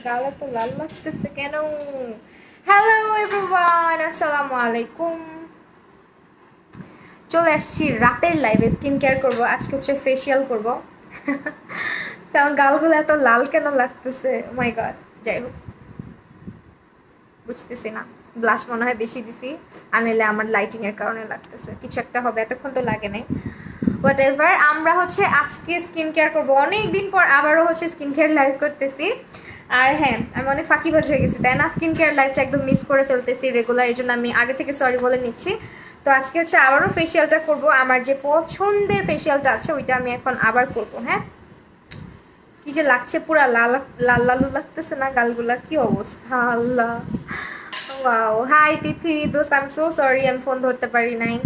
গালে তো লাল লাগতেছে কেন? হ্যালো এভরিওয়ান, আসসালামু আলাইকুম। চলে আসছি রাতের লাইভে। স্কিন কেয়ার করবো আজকে, হচ্ছে ফেসিয়াল করবো। আমার গালগুলো এত লাল কেন লাগতেছে? মাই গড। যাই হোক, বুঝতেছি না, ব্লাশ মনে হয় বেশি দিছি, আনলে আমার লাইটিং এর কারণে লাগতেছে। কিছু একটা হবে, এতক্ষণ তো লাগে নাই। হোয়াট এভার, আমরা হচ্ছে আজকে স্কিন কেয়ার করবো। অনেক দিন পর আবারও হচ্ছে স্কিন কেয়ার লাইভ করতেছি। আর হ্যাঁ, আমি অনেক ফাঁকিবাজ হয়ে গেছি, তাই না? স্কিন কেয়ার লাইভটা একদম মিস করে ফেলতেছি রেগুলার, এই জন্য আমি আগে থেকে সরি বলে নিচ্ছি। তো আজকে হচ্ছে আবারও ফেসিয়ালটা করব। আমার যে পছন্দের ফেসিয়ালটা আছে ওইটা আমি এখন আবার করব। হ্যাঁ, কি যে লাগছে, পুরা লাল লাল লালু লাগতেছে না গালগুলা? কি অবস্থা আল্লাহ। ওয়াও, হাই তিথি দোস্ত, আই এম সো সরি আমি ফোন ধরতে পারি নাই।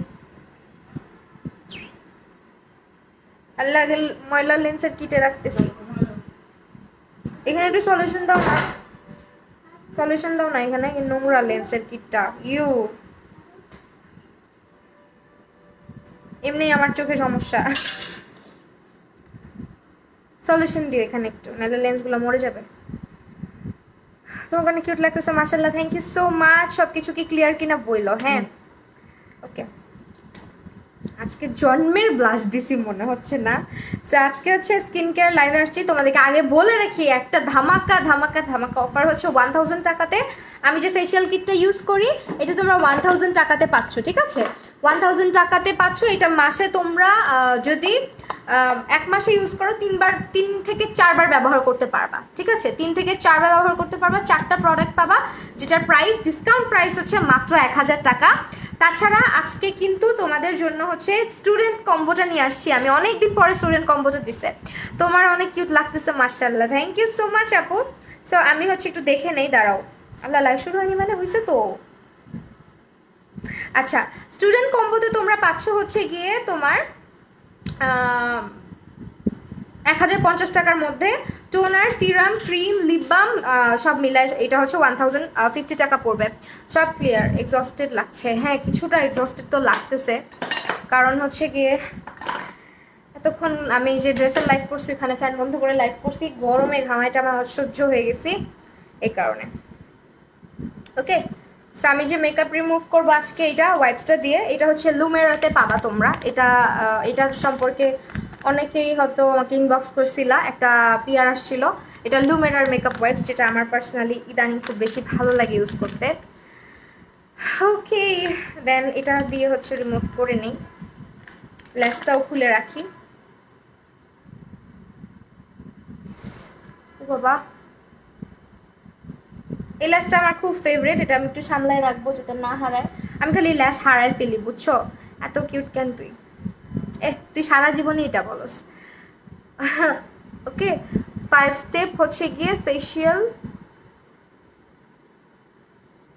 আল্লাহ, ময়লা লেন্সের কিটে রাখতেছি। এখানে একটু সলিউশন দাও না, সলিউশন দাও না এখানে, নোংরা লেন্সের কিটটা। ইউ, এমনি আমার চোখে সমস্যা। সলিউশন দিও এখানে একটু, নাহলে লেন্সগুলো মরে যাবে। তোমার কারণে কিউট লাগতেছে, মাশাআল্লাহ, থ্যাংক ইউ সো মাচ। সব কিছু কি ক্লিয়ার কিনা বইলো? হ্যাঁ, ওকে। আজকে জন্মের ব্লাশ দিছি মনে হচ্ছে না। সো আজকে হচ্ছে স্কিন কেয়ার লাইভে আসছি। তোমাদেরকে আগে বলে রাখি, একটা ধামাকা ধামাকা ধামাকা অফার হচ্ছে 1000 টাকাতে। আমি যে ফেসিয়াল কিটটা ইউজ করি এটা তোমরা 1000 টাকাতে পাচ্ছ, ঠিক আছে? 1000 টাকাতে পাচ্ছ। এটা মাসে তোমরা যদি 1 মাসে ইউজ করো 3 থেকে 4 বার ব্যবহার করতে পারবা, ঠিক আছে? 3 থেকে 4 বার ব্যবহার করতে পারবা, 4টা প্রোডাক্ট পাবা, যেটার প্রাইস, ডিসকাউন্ট প্রাইস হচ্ছে মাত্র 1000 টাকা। তাছাড়া আজকে কিন্তু তোমাদের জন্য হচ্ছে স্টুডেন্ট কম্বোটা নিয়ে আসছি আমি। অনেকদিন পরে স্টুডেন্ট কম্বোটা দিছে। তোমার অনেক কিউট লাগতেছে, মাশাআল্লাহ, থ্যাংক ইউ সো মাচ আপু। সো আমি হচ্ছে একটু দেখে নেই, দাঁড়াও। আল্লাহ, লাইভ শুরু হয়নি মানে? হয়েছে তো। আচ্ছা, স্টুডেন্ট কম্বোতে তোমরা পাচ্ছ হচ্ছে গিয়ে তোমার 1050 টাকার মধ্যে toner, serum, cream, lip balm সব মিলায় এটা হচ্ছে 1050 টাকা পড়বে। সব ক্লিয়ার। এক্সস্টেড লাগছে? হ্যাঁ, কিছুটা এক্সস্টেড তো লাগতেছে, কারণ হচ্ছে গিয়ে এতক্ষণ আমি যে ড্রেসের লাইভ করছি ওখানে ফ্যান বন্ধ করে লাইভ করছি, গরমে ঘামাইটা আমার অসহ্য হয়ে গেছি এই কারণে। ওকে, সো আমি যে মেকআপ রিমুভ করবো আজকে এটা ওয়াইপসটা দিয়ে, এটা হচ্ছে লুমেরাতে পাবা তোমরা। এটার সম্পর্কে অনেকেই হয়তো আমাকে ইনবক্স করছিলা, একটা পিআর আসছিল। এটা লুমেরার মেকআপ ওয়াইপস, যেটা আমার পার্সোনালি ইদানিং খুব বেশি ভালো লাগে ইউজ করতে। ওকে, দেন এটা দিয়ে হচ্ছে রিমুভ করে নিই, ল্যাশটাও খুলে রাখি। ও বাবা, এই ল্যাশটা আমার খুব ফেভারিট, এটা আমি একটু সামলায় রাখবো যাতে না হারায়। আমি খালি ল্যাশ হারায় ফেলি, বুঝছো? এত কিউট কেন তুই? তুই সারা জীবনই এটা বলস। ওকে, 5 স্টেপ হচ্ছে গিয়ে ফেসিয়াল।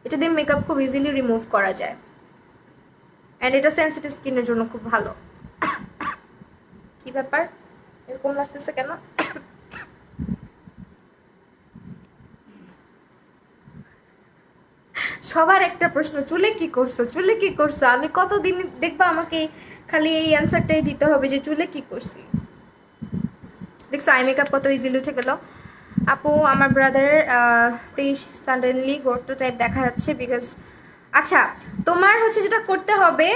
এটা দিয়ে মেকআপ খুব ইজিলি রিমুভ করা যায়, অ্যান্ড এটা সেন্সিটিভ স্কিনের জন্য খুব ভালো। কি ব্যাপার, এরকম লাগতেছে কেন? সবার একটা প্রশ্ন, চুলে কি করছো, চুলে কি করছো? আমি কতদিন দেখবা আমাকে খালি এই অ্যান্সারটাই দিতে হবে যে চুলে কি করছি। দেখছো আই মেকআপ কত ইজিলি উঠে গেল। আপু, আমার ব্রাদার 23 সাডেনলি গর্ত টাইপ দেখা যাচ্ছে বিকজ। আচ্ছা, তোমার হচ্ছে যেটা করতে হবে,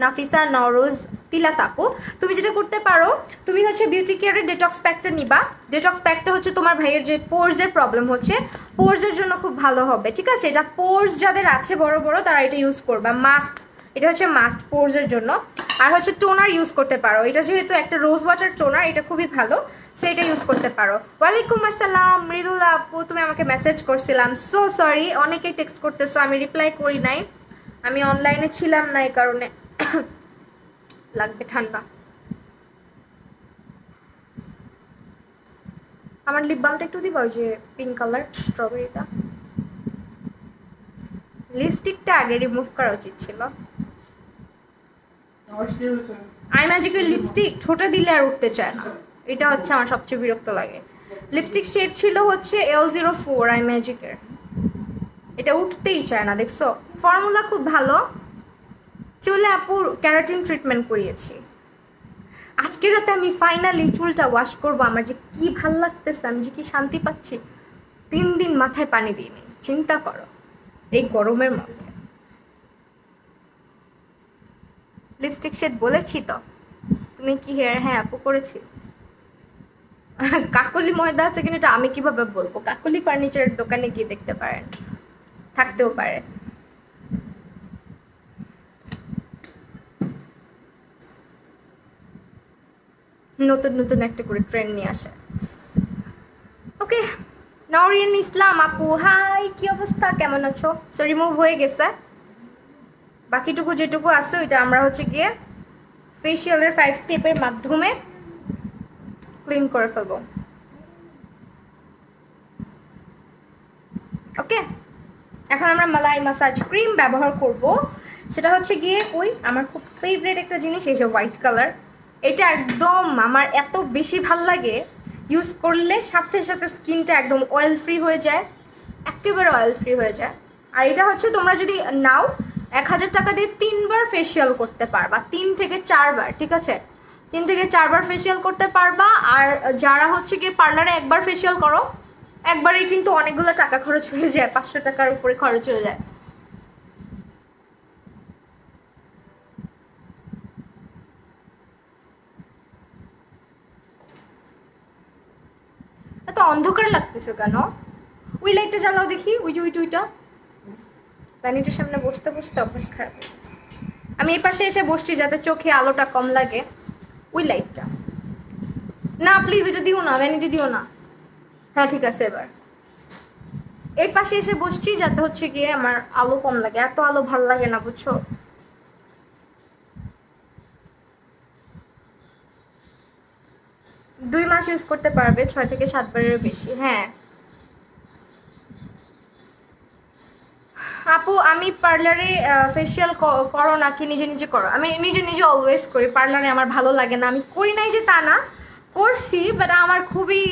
নাফিসা নরোজ তিলাত আপু, তুমি যেটা করতে পারো, তুমি হচ্ছে বিউটি কেয়ারের ডেটক্স প্যাকটা নিবা। ডেটক্স প্যাকটা হচ্ছে তোমার ভাইয়ের যে পোর্সের প্রবলেম হচ্ছে, পোর্সের জন্য খুব ভালো হবে, ঠিক আছে? এটা পোর্স যাদের আছে বড় বড়, তারা এটা ইউজ করবা, মাস্ট। এটা হচ্ছে মাস্ট পোর্সের জন্য। আর হচ্ছে টোনার ইউজ করতে পারো, এটা যেহেতু একটা রোজ ওয়াটার টোনার, এটা খুবই ভালো, সো এটা ইউজ করতে পারো। ওয়ালাইকুম আসসালাম মৃদুলা আপু, তুমি আমাকে মেসেজ করছিলাম, সো সরি, অনেকেই টেক্সট করতেছো, আমি রিপ্লাই করি নাই, আমি অনলাইনে ছিলাম না এই কারণে। লাগবে ঠান্ডা। আমার লিপ বামটা একটু দিবা, ওই যে পিঙ্ক কালার স্ট্রবেরিটা। লিপস্টিকটা আগে রিমুভ করা উচিত ছিল। আই ম্যাজিকের লিপস্টিক ঠোঁটে দিলে আর উঠতে চায় না, এটা হচ্ছে আমার সবচেয়ে বিরক্ত লাগে। লিপস্টিক শেড ছিল হচ্ছে L04 আই ম্যাজিকের, এটা উঠতেই চায় না, দেখছো? ফর্মুলা খুব ভালো। চুলে আপু ক্যারাটিন ট্রিটমেন্ট করিয়েছি। আজকে রাতে আমি ফাইনালি চুলটা ওয়াশ করবো। আমার যে কি ভাল লাগতেছে, আমি যে কি শান্তি পাচ্ছি। 3 দিন মাথায় পানি দিইনি, চিন্তা করো এই গরমের মধ্যে। লিপস্টিক শেড বলেছি তো, তুমি কি হেয়ার? হ্যাঁ আপু করেছি। কাকলি ময়দা আছে কিনা এটা আমি কিভাবে বলবো? কাকলি ফার্নিচারের দোকানে গিয়ে দেখতে পারেন, থাকতেও পারে। নতুন নতুন একটা করে ট্রেন্ড নিয়ে আসে। ওকে, নরিন ইসলাম আপু হাই, কি অবস্থা, কেমন আছো? সো রিমুভ হয়ে গেছে, বাকিটুকু যেটুকু আছে ওইটা আমরা হচ্ছে গিয়ে ফেসিয়ালের 5 স্টেপের মাধ্যমে ক্লিন করে ফেলবো। ওকে, এখন আমরা মালাই মাসাজ ক্রিম ব্যবহার করব। সেটা হচ্ছে গিয়ে আমার খুব ফেভারিট একটা জিনিস, এই যে হোয়াইট কালার। এটা একদম আমার এত বেশি ভাল লাগে, ইউজ করলে সাথে সাথে স্কিনটা একদম অয়েল ফ্রি হয়ে যায়, একেবারে অয়েল ফ্রি হয়ে যায়। আর এটা হচ্ছে তোমরা যদি নাও 1000 টাকা দিয়ে 3 বার ফেসিয়াল করতে পারবা, 3 থেকে 4 বার, ঠিক আছে? 3 থেকে 4 বার ফেসিয়াল করতে পারবা। আর যারা হচ্ছে গিয়ে পার্লারে একবার ফেসিয়াল করো, একবারেই কিন্তু অনেকগুলো টাকা খরচ হয়ে যায়, 500 টাকার উপরে খরচ হয়ে যায়। এত অন্ধকার লাগতেছে কেন? ওই লাইটটা জ্বালাও দেখি, ওই যে ওইটা। ভ্যানিটির সামনে বসতে বসতে অভ্যাস খারাপ হয়ে গেছে। আমি এই পাশে এসে বসছি যাতে চোখে আলোটা কম লাগে। ওই লাইটটা না, প্লিজ ওইটা দিও না, ভ্যানিটি দিও না। হ্যাঁ ঠিক আছে, এবার এই পাশে এসে বসছি যাতে হচ্ছে গিয়ে আমার আলো কম লাগে, এত আলো ভালো লাগে না, বুঝছো? 2 মাস ইউজ করতে পারবে, 6 থেকে 7 বারের বেশি। হ্যাঁ আপু, আমি পার্লারে ফেসিয়াল করো নাকি নিজে নিজে করো? আমি নিজে নিজে অলওয়েজ করি, পার্লারে আমার ভালো লাগে না। আমি করি নাই যে তা না, করছি, বাট আমার খুবই,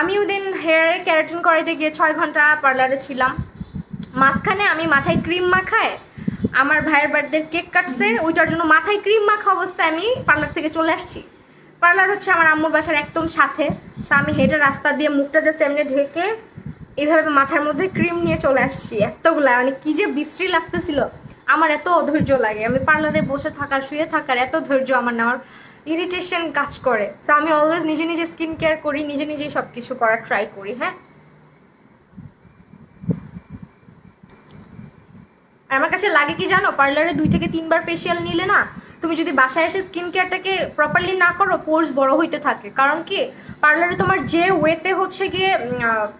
আমি ওদিন হেয়ারে ক্যারাটিন করাইতে গিয়ে 6 ঘন্টা পার্লারে ছিলাম। মাঝখানে আমি মাথায় ক্রিম মাখায়, আমার ভাইয়ের বার্থডে কেক কাটছে, ওইটার জন্য মাথায় ক্রিম মাখা অবস্থায় আমি পার্লার থেকে চলে আসছি। পার্লার হচ্ছে আমার আম্মুর বাসার একদম সাথে। সো আমি হেঁটে রাস্তা দিয়ে মুখটা জাস্ট এমনি ঢেকে এইভাবে মাথার মধ্যে ক্রিম নিয়ে চলে আসছি। এতগুলা মানে কি যে বিশ্রী লাগতেছিল, আমার এত অধৈর্য লাগে। আমি পার্লারে বসে থাকার, শুয়ে থাকার এত ধৈর্য আমার না, আমার ইরিটেশন কাজ করে। সো আমি অলওয়েজ নিজে নিজে স্কিন কেয়ার করি, নিজে নিজেই সব কিছু করার ট্রাই করি। হ্যাঁ, আর আমার কাছে লাগে কি জানো, পার্লারে 2 থেকে 3 বার ফেসিয়াল নিলে না, তুমি যদি বাসায় এসে স্কিন কেয়ারটাকে প্রপারলি না করো, পোর্স বড় হইতে থাকে। কারণ কি, পার্লারে তোমার যে ওয়েতে হচ্ছে গিয়ে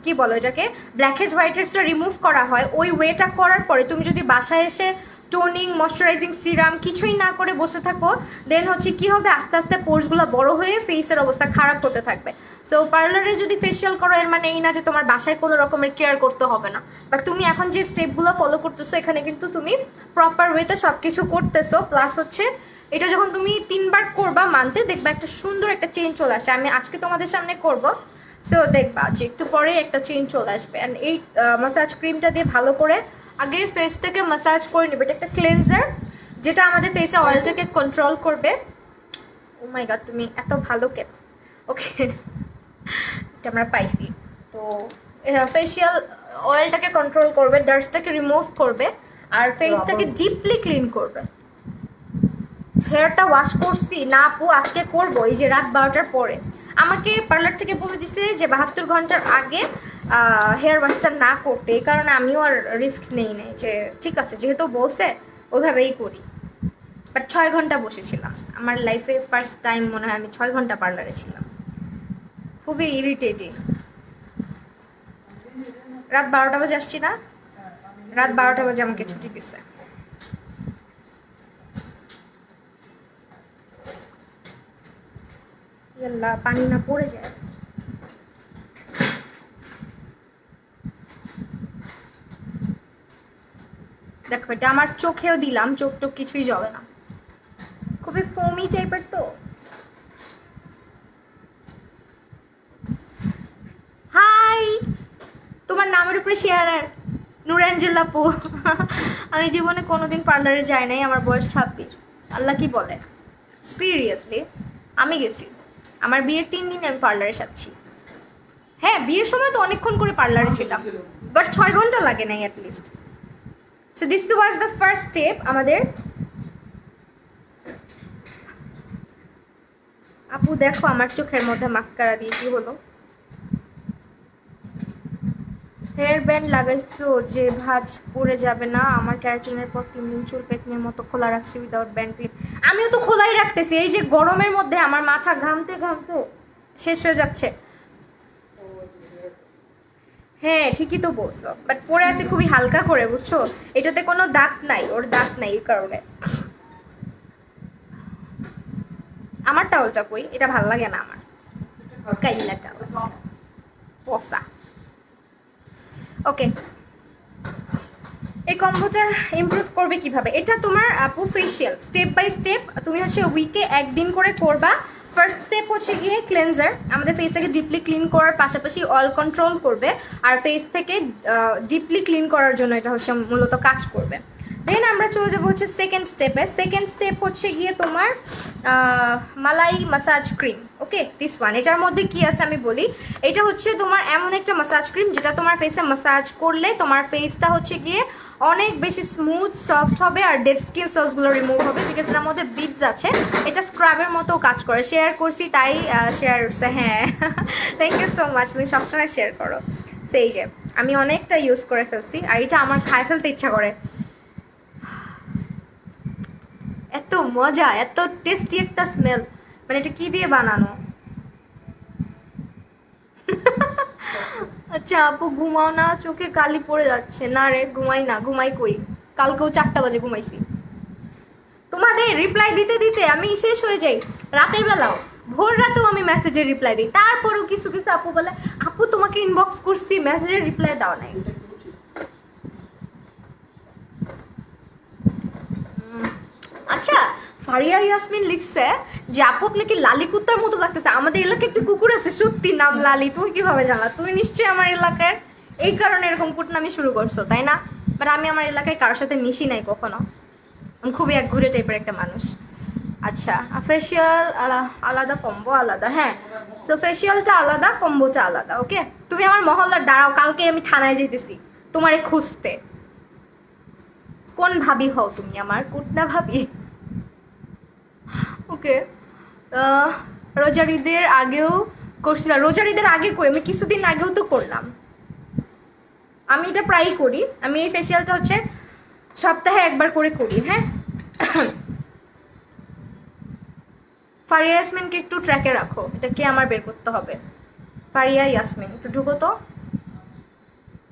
কি বলো এটাকে, ব্ল্যাকহেডস হোয়াইটহেডসটা রিমুভ করা হয়, ওই ওয়েটা করার পরে তুমি যদি বাসায় এসে টোনিং, ময়শ্চারাইজিং সিরাম কিছুই না করে বসে থাকো, দেন হচ্ছে কি হবে, আস্তে আস্তে পোর্সগুলো বড় হয়ে ফেসের অবস্থা খারাপ হতে থাকবে। সো পার্লারে যদি ফেসিয়াল করো, এর মানে এই না যে তোমার বাসায় কোনো রকমের কেয়ার করতে হবে না, বাট তুমি এখন যে স্টেপগুলো ফলো করতেছো, এখানে কিন্তু তুমি প্রপার ওয়েতে সব কিছু করতেছো। প্লাস হচ্ছে এটা যখন তুমি 3 বার করবা মানতে, দেখবা একটা সুন্দর একটা চেঞ্জ চলে আসে। আমি আজকে তোমাদের সামনে করব, সো দেখবা যে একটু পরে একটা চেঞ্জ চলে আসবে। অ্যান্ড এই মাসাজ ক্রিমটা দিয়ে ভালো করে আগে ফেসটাকে মাসাজ করে নেবে। এটা একটা ক্লেনজার যেটা আমাদের ফেসের অয়েলটাকে কন্ট্রোল করবে। ও মাই গড, তুমি এত ভালো কেন? ওকে, এটা আমরা পাইছি। তো ফেসিয়াল অয়েলটাকে কন্ট্রোল করবে, ডাস্টটাকে রিমুভ করবে, আর ফেসটাকে ডিপলি ক্লিন করবে। হেয়ারটা ওয়াশ করছি না আপু, আজকে করবো, এই যে রাত 12টার পরে। আমাকে পার্লার থেকে বলে দিছে যে 72 ঘন্টার আগে হেয়ার ওয়াশটা না করতে, এই কারণে আমিও আর রিস্ক নেই নাই, যে ঠিক আছে যেহেতু বলছে ওইভাবেই করি। বাট 6 ঘন্টা বসেছিলাম, আমার লাইফে ফার্স্ট টাইম মনে হয় আমি 6 ঘন্টা পার্লারে ছিলাম। খুবই ইরিটেটিং। রাত 12টা বাজে আসছি না, রাত 12টা বাজে আমাকে ছুটি দিছে। পানি না পড়ে যায়। দেখো এটা আমার চোখেও দিলাম, চোখ টোক কিছুই জ্বলে না, খুবই ফোমি টাইপের। তো হাই, তোমার নামের উপরে শেয়ারার নুরাঞ্জেল আপু। আমি জীবনে কোনোদিন পার্লারে যাই নাই, আমার বয়স 26। আল্লাহ কি বলে সিরিয়াসলি আমি গেছি, আমার বিয়ের 3 দিন আমি পার্লারে সাচ্ছি। হ্যাঁ, বিয়ের সময় তো অনেকক্ষণ করে পার্লারে ছিলাম, বাট 6 ঘন্টা লাগে নাই at least. So this was the first step আমাদের। আপু দেখো আমার চোখের মধ্যে মাস্কারা দিয়ে কি হলো। হেয়ার ব্যান্ড লাগাইছো যে ভাঁজ পড়ে যাবে না? আমার ক্যারাটিনের পর 3 দিন চুল পেতনির মতো খোলা রাখছি উইদাউট ব্যান্ড ক্লিপ। আমিও তো খোলাই রাখতেছি, এই যে গরমের মধ্যে আমার মাথা ঘামতে ঘামতে শেষ হয়ে যাচ্ছে। হ্যাঁ ঠিকই তো বলছো, বাট পরে আছে খুবই হালকা করে, বুঝছো? এটাতে কোনো দাঁত নাই, ওর দাঁত নাই, এই কারণে। আমার টাওয়ালটা কই? এটা ভাল লাগে না আমার, কাইলা টাওয়াল পসা। ওকে, এই কম্বোটা ইমপ্রুভ করবে কিভাবে? এটা তোমার আপু ফেশিয়াল স্টেপ বাই স্টেপ তুমি হচ্ছে উইকে একদিন করে করবা। ফার্স্ট স্টেপ হচ্ছে গিয়ে ক্লেনজার, আমাদের ফেসটাকে ডিপলি ক্লিন করার পাশাপাশি অয়েল কন্ট্রোল করবে, আর ফেস থেকে ডিপলি ক্লিন করার জন্য এটা হচ্ছে মূলত কাজ করবে। দেন আমরা চলে যাবো হচ্ছে সেকেন্ড স্টেপে। সেকেন্ড স্টেপ হচ্ছে গিয়ে তোমার malai massage cream. Okay, this one. এটার মধ্যে কি আছে আমি বলি। এটা হচ্ছে তোমার এমন একটা মাসাজ ক্রিম যেটা তোমার ফেসে মাসাজ করলে তোমার ফেসটা হচ্ছে গিয়ে অনেক বেশি স্মুথ সফট হবে, আর ডেড স্কিন সেলসগুলো রিমুভ হবে, বিকজ এটার মধ্যে বিটস আছে। এটা স্ক্রাবের মতো কাজ করে। শেয়ার করছি তাই শেয়ার করছে। হ্যাঁ থ্যাংক ইউ সো মাচ, তুমি সবসময় শেয়ার করো। সেই যে আমি অনেকটা ইউজ করে ফেলছি, আর এটা আমার খাই ফেলতে ইচ্ছা করে। এত মজা, এত টেস্টি একটা স্মেল। মানে এটা কি দিয়ে বানানো? আচ্ছা আপু ঘুমাও না, চোখে কালি পড়ে যাচ্ছে। না রে ঘুমাই না, ঘুমাই কই, কালকেও 4টা বাজে ঘুমাইছি। তোমাদের রিপ্লাই দিতে দিতে আমি শেষ হয়ে যাই। রাতের বেলাও, ভোর রাতেও আমি মেসেজের রিপ্লাই দিই। তারপরেও কিছু কিছু আপু বলে আপু তোমাকে ইনবক্স করছি, মেসেজের রিপ্লাই দাও নাই। আচ্ছা, ফারিয়া ইয়াসমিন লিখছে যে আপু আপনাকে লালি কুত্তার মতো লাগতেছে। আমাদের এলাকায় একটা কুকুর আছে সত্যি নাম লালি, তুমি কিভাবে জানলা? তুমি নিশ্চয়ই আমার এলাকার, এই কারণে এরকম কুটনামি শুরু করছো তাই না? বাট আমি আমার এলাকায় কারোর সাথে মিশি নাই কখনো, আমি খুবই এক ঘুরে টাইপের একটা মানুষ। আচ্ছা, ফেশিয়াল আলাদা, কম্বো আলাদা। হ্যাঁ, তো ফেশিয়ালটা আলাদা, কম্বোটা আলাদা। ওকে, তুমি আমার মহল্লার দাঁড়াও, কালকে আমি থানায় যেতেছি তোমারে খুঁজতে। কোন ভাবি হও তুমি আমার? কুটনা ভাবি। ওকে, রোজার ঈদের আগেও করছিলাম। রোজার ঈদের আগে কই, আমি কিছুদিন আগেও তো করলাম। আমি এটা প্রায়ই করি। আমি এই ফেশিয়ালটা হচ্ছে সপ্তাহে একবার করে করি। হ্যাঁ, ফারিয়া ইয়াসমিনকে একটু ট্র্যাকে রাখো, এটাকে আমার বের করতে হবে। ফারিয়া ইয়াসমিন একটু ঢুকো তো,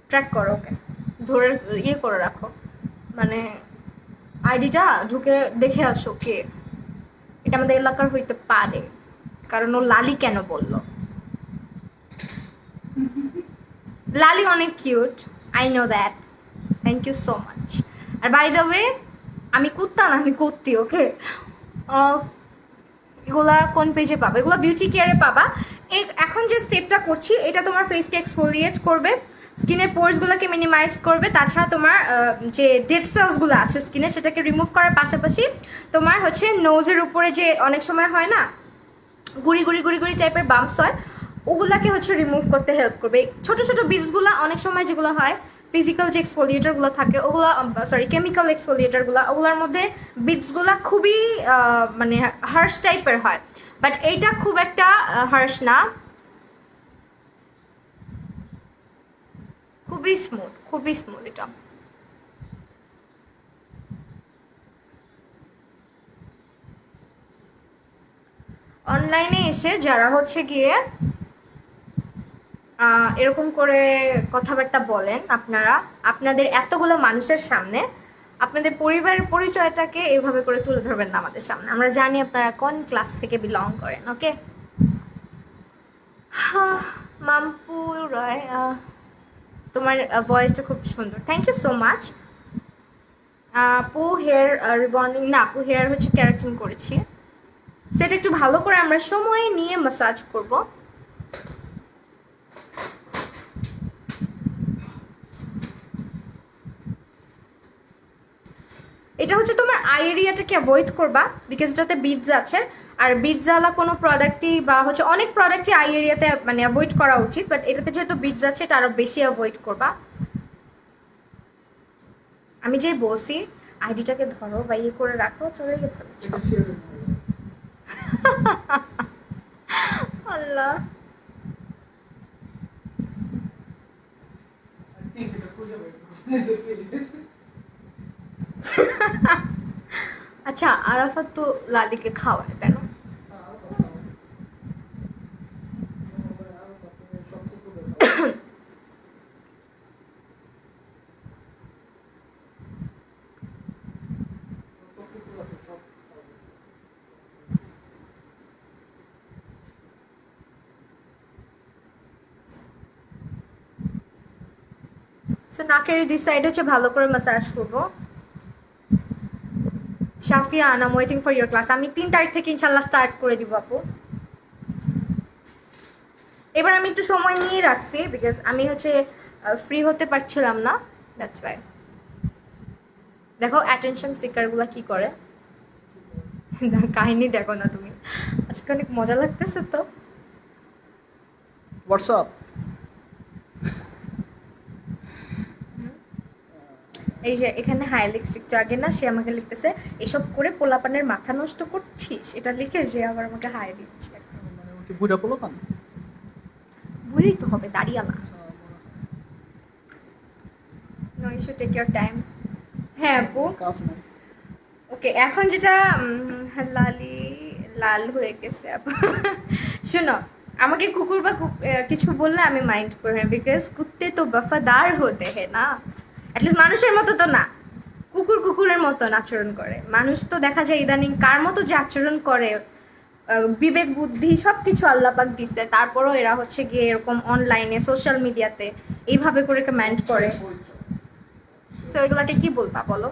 ট্র্যাক করো, ওকে ধরে ইয়ে করে রাখো, মানে আইডিটা ঢুকে দেখে আসো কে। এটা আমাদের এলাকার হইতে পারে, কারণ ও লালি কেন বললো। লালি অনেক cute, I know that, thank you so much. আর বাই দ্য ওয়ে আমি কুত্তা না, আমি কুত্তি। ওকে, এগুলা কোন পেজে পাবা? এগুলো বিউটি কেয়ারে পাবা। এখন যে স্টেপটা করছি এটা তোমার ফেসকে এক্সফোলিয়েট করবে, স্কিনের পোর্সগুলোকে মিনিমাইজ করবে, তাছাড়া তোমার যে ডেড সেলসগুলো আছে স্কিনে সেটাকে রিমুভ করার পাশাপাশি তোমার হচ্ছে নোজের উপরে যে অনেক সময় হয় না গুড়ি গুড়ি গুড়ি গুড়ি টাইপের বাম্পস হয়, ওগুলাকে হচ্ছে রিমুভ করতে হেল্প করবে। ছোট ছোট বিটসগুলো অনেক সময় যেগুলো হয় ফিজিক্যাল যে এক্সফোলিয়েটারগুলো থাকে ওগুলো, সরি কেমিক্যাল এক্সফোলিয়েটারগুলো, ওগুলোর মধ্যে বিটসগুলো খুবই মানে হার্শ টাইপের হয়, বাট এইটা খুব একটা হার্শ না, খুবই স্মুথ, খুবই স্মুথ এটা। অনলাইনে এসে যারা হচ্ছে গিয়ে এরকম করে কথাবার্তা বলেন আপনারা, আপনাদের এতগুলো মানুষের সামনে আপনাদের পরিবারের পরিচয়টাকে এভাবে করে তুলে ধরবেন না আমাদের সামনে। আমরা জানি আপনারা কোন ক্লাস থেকে বিলং করেন। ওকে, মাম্পু রয়, তোমার ভয়েসটা খুব সুন্দর, থ্যাংক ইউ সো মাচ। আপু হেয়ার রিবন্ডিং না, আপু হেয়ার হচ্ছে ক্যারাটিন করেছি, সেটা একটু ভালো করে আমরা সময় নিয়ে ম্যাসাজ করব। এটা হচ্ছে তোমার আই এরিয়াটাকে অ্যাভয়েড করবা, বিকজ এটাতে বিডস আছে। আর বিডস আলা কোনো প্রোডাক্টই বা হচ্ছে অনেক প্রোডাক্টই আই এরিয়াতে মানে অ্যাভয়েড করা উচিত, বাট এটাতে যেহেতু বিডস আছে এটা আরও বেশি অ্যাভয়েড করবা। আমি যে বলছি আইডিটাকে ধরো বা ইয়ে করে রাখো, চলে গেছে আল্লাহ। আচ্ছা আরাফাত তো লালিকে খাওয়ায় কেন? নাকের দুই সাইড হচ্ছে ভালো করে ম্যাসাজ করবো। Shafia I am waiting for your class. আমি 3 তারিখ থেকে ইনশাল্লাহ স্টার্ট করে দিব আপু। এবার আমি একটু সময় নিয়ে রাখছি বিকজ আমি হচ্ছে ফ্রি হতে পারছিলাম না, দ্যাটস ওয়াই। দেখো অ্যাটেনশন সিকারগুলো কি করে, কাহিনী দেখো না তুমি। আজকে অনেক মজা লাগতেছে তো। হোয়াটসঅ্যাপ এই যে এখানে হাইলাইটস একটু আগে না সে আমাকে লিখতেছে এসব করে পোলাপানের মাথা নষ্ট করছিস, এটা লিখে যে আবার আমাকে হাই দিচ্ছে। বুড়া পোলাপান বুড়ি তো হবে, দাঁড়িয়ালা। No you should take your time. হ্যাঁ আপু ওকে, এখন যেটা লালি লাল হয়ে গেছে আপু। শোনো আমাকে কুকুর বা কিছু বললে আমি মাইন্ড করি না, বিকজ কুত্তে তো বফাদার হতে হয় না, অ্যাটলিস্ট মানুষের মতো তো না, কুকুর কুকুরের মতন আচরণ করে। মানুষ তো দেখা যায় ইদানিং কার মতো যে আচরণ করে, বিবেক বুদ্ধি সব কিছু আল্লাপাক দিছে, তারপরও এরা হচ্ছে গিয়ে এরকম অনলাইনে সোশ্যাল মিডিয়াতে এইভাবে করে কমেন্ট করে। সো এগুলাকে কি বলবা বলো?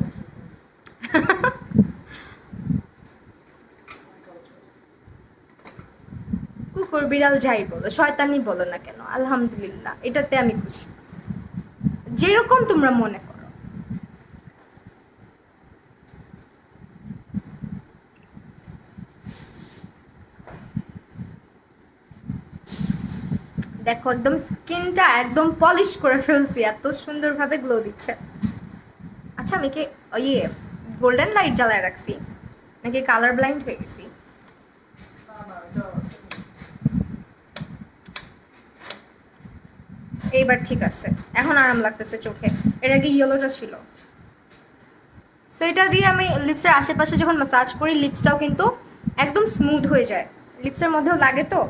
কুকুর বিড়াল যাই বলো, শয়তানি বলো না কেন, আলহামদুলিল্লাহ এটাতে আমি খুশি, যেরকম তোমরা মনে করো। দেখো একদম স্কিনটা একদম পলিশ করে ফেলছি, এত সুন্দরভাবে গ্লো দিচ্ছে। আচ্ছা আমি কি ইয়ে গোল্ডেন লাইট জ্বালায় রাখছি নাকি কালার ব্লাইন্ড হয়ে গেছি? এইবার ঠিক আছে, এখন আরাম লাগতেছে চোখে। এর আগে ইয়েলোটা ছিল। সো এটা দিয়ে আমি লিপসের আশেপাশে যখন ম্যাসাজ করি লিপসটাও কিন্তু একদম স্মুথ হয়ে যায়, লিপসের মধ্যেও লাগে। তো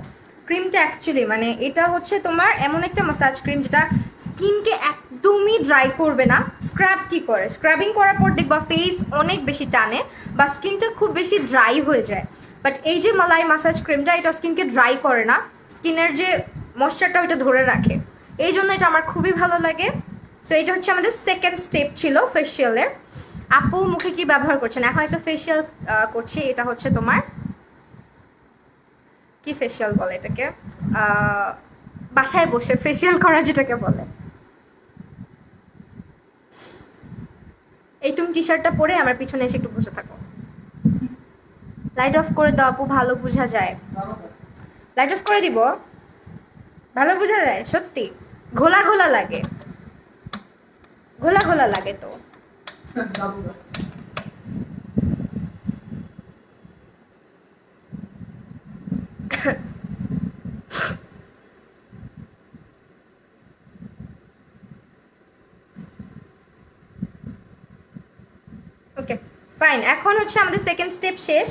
ক্রিমটা অ্যাকচুয়ালি মানে এটা হচ্ছে তোমার এমন একটা ম্যাসাজ ক্রিম যেটা স্কিনকে একদমই ড্রাই করবে না। স্ক্রাব কি করে, স্ক্রাবিং করার পর দেখবা ফেস অনেক বেশি টানে বা স্কিনটা খুব বেশি ড্রাই হয়ে যায়, বাট এই যে মালাই ম্যাসাজ ক্রিমটা এটা স্কিনকে ড্রাই করে না, স্কিনের যে ময়েশ্চারটা ওইটা ধরে রাখে, এই জন্য এটা আমার খুবই ভালো লাগে। সো এটা হচ্ছে আমাদের সেকেন্ড স্টেপ ছিল ফেসিয়ালের। আপু মুখে কি ব্যবহার করছেন? এখন একটা ফেসিয়াল করছি, এটা হচ্ছে তোমার কি ফেসিয়াল বলে এটাকে, বাসায় বসে ফেসিয়াল করা যেটাকে বলে। এই তুমি টি শার্টটা পরে আমার পিছনে এসে একটু বসে থাকো। লাইট অফ করে দাও আপু, ভালো বোঝা যায়। লাইট অফ করে দিব, ভালো বোঝা যায় সত্যি? ঘোলা ঘোলা লাগে, ঘোলা ঘোলা লাগে তো। ওকে ফাইন, এখন হচ্ছে আমাদের সেকেন্ড স্টেপ শেষ।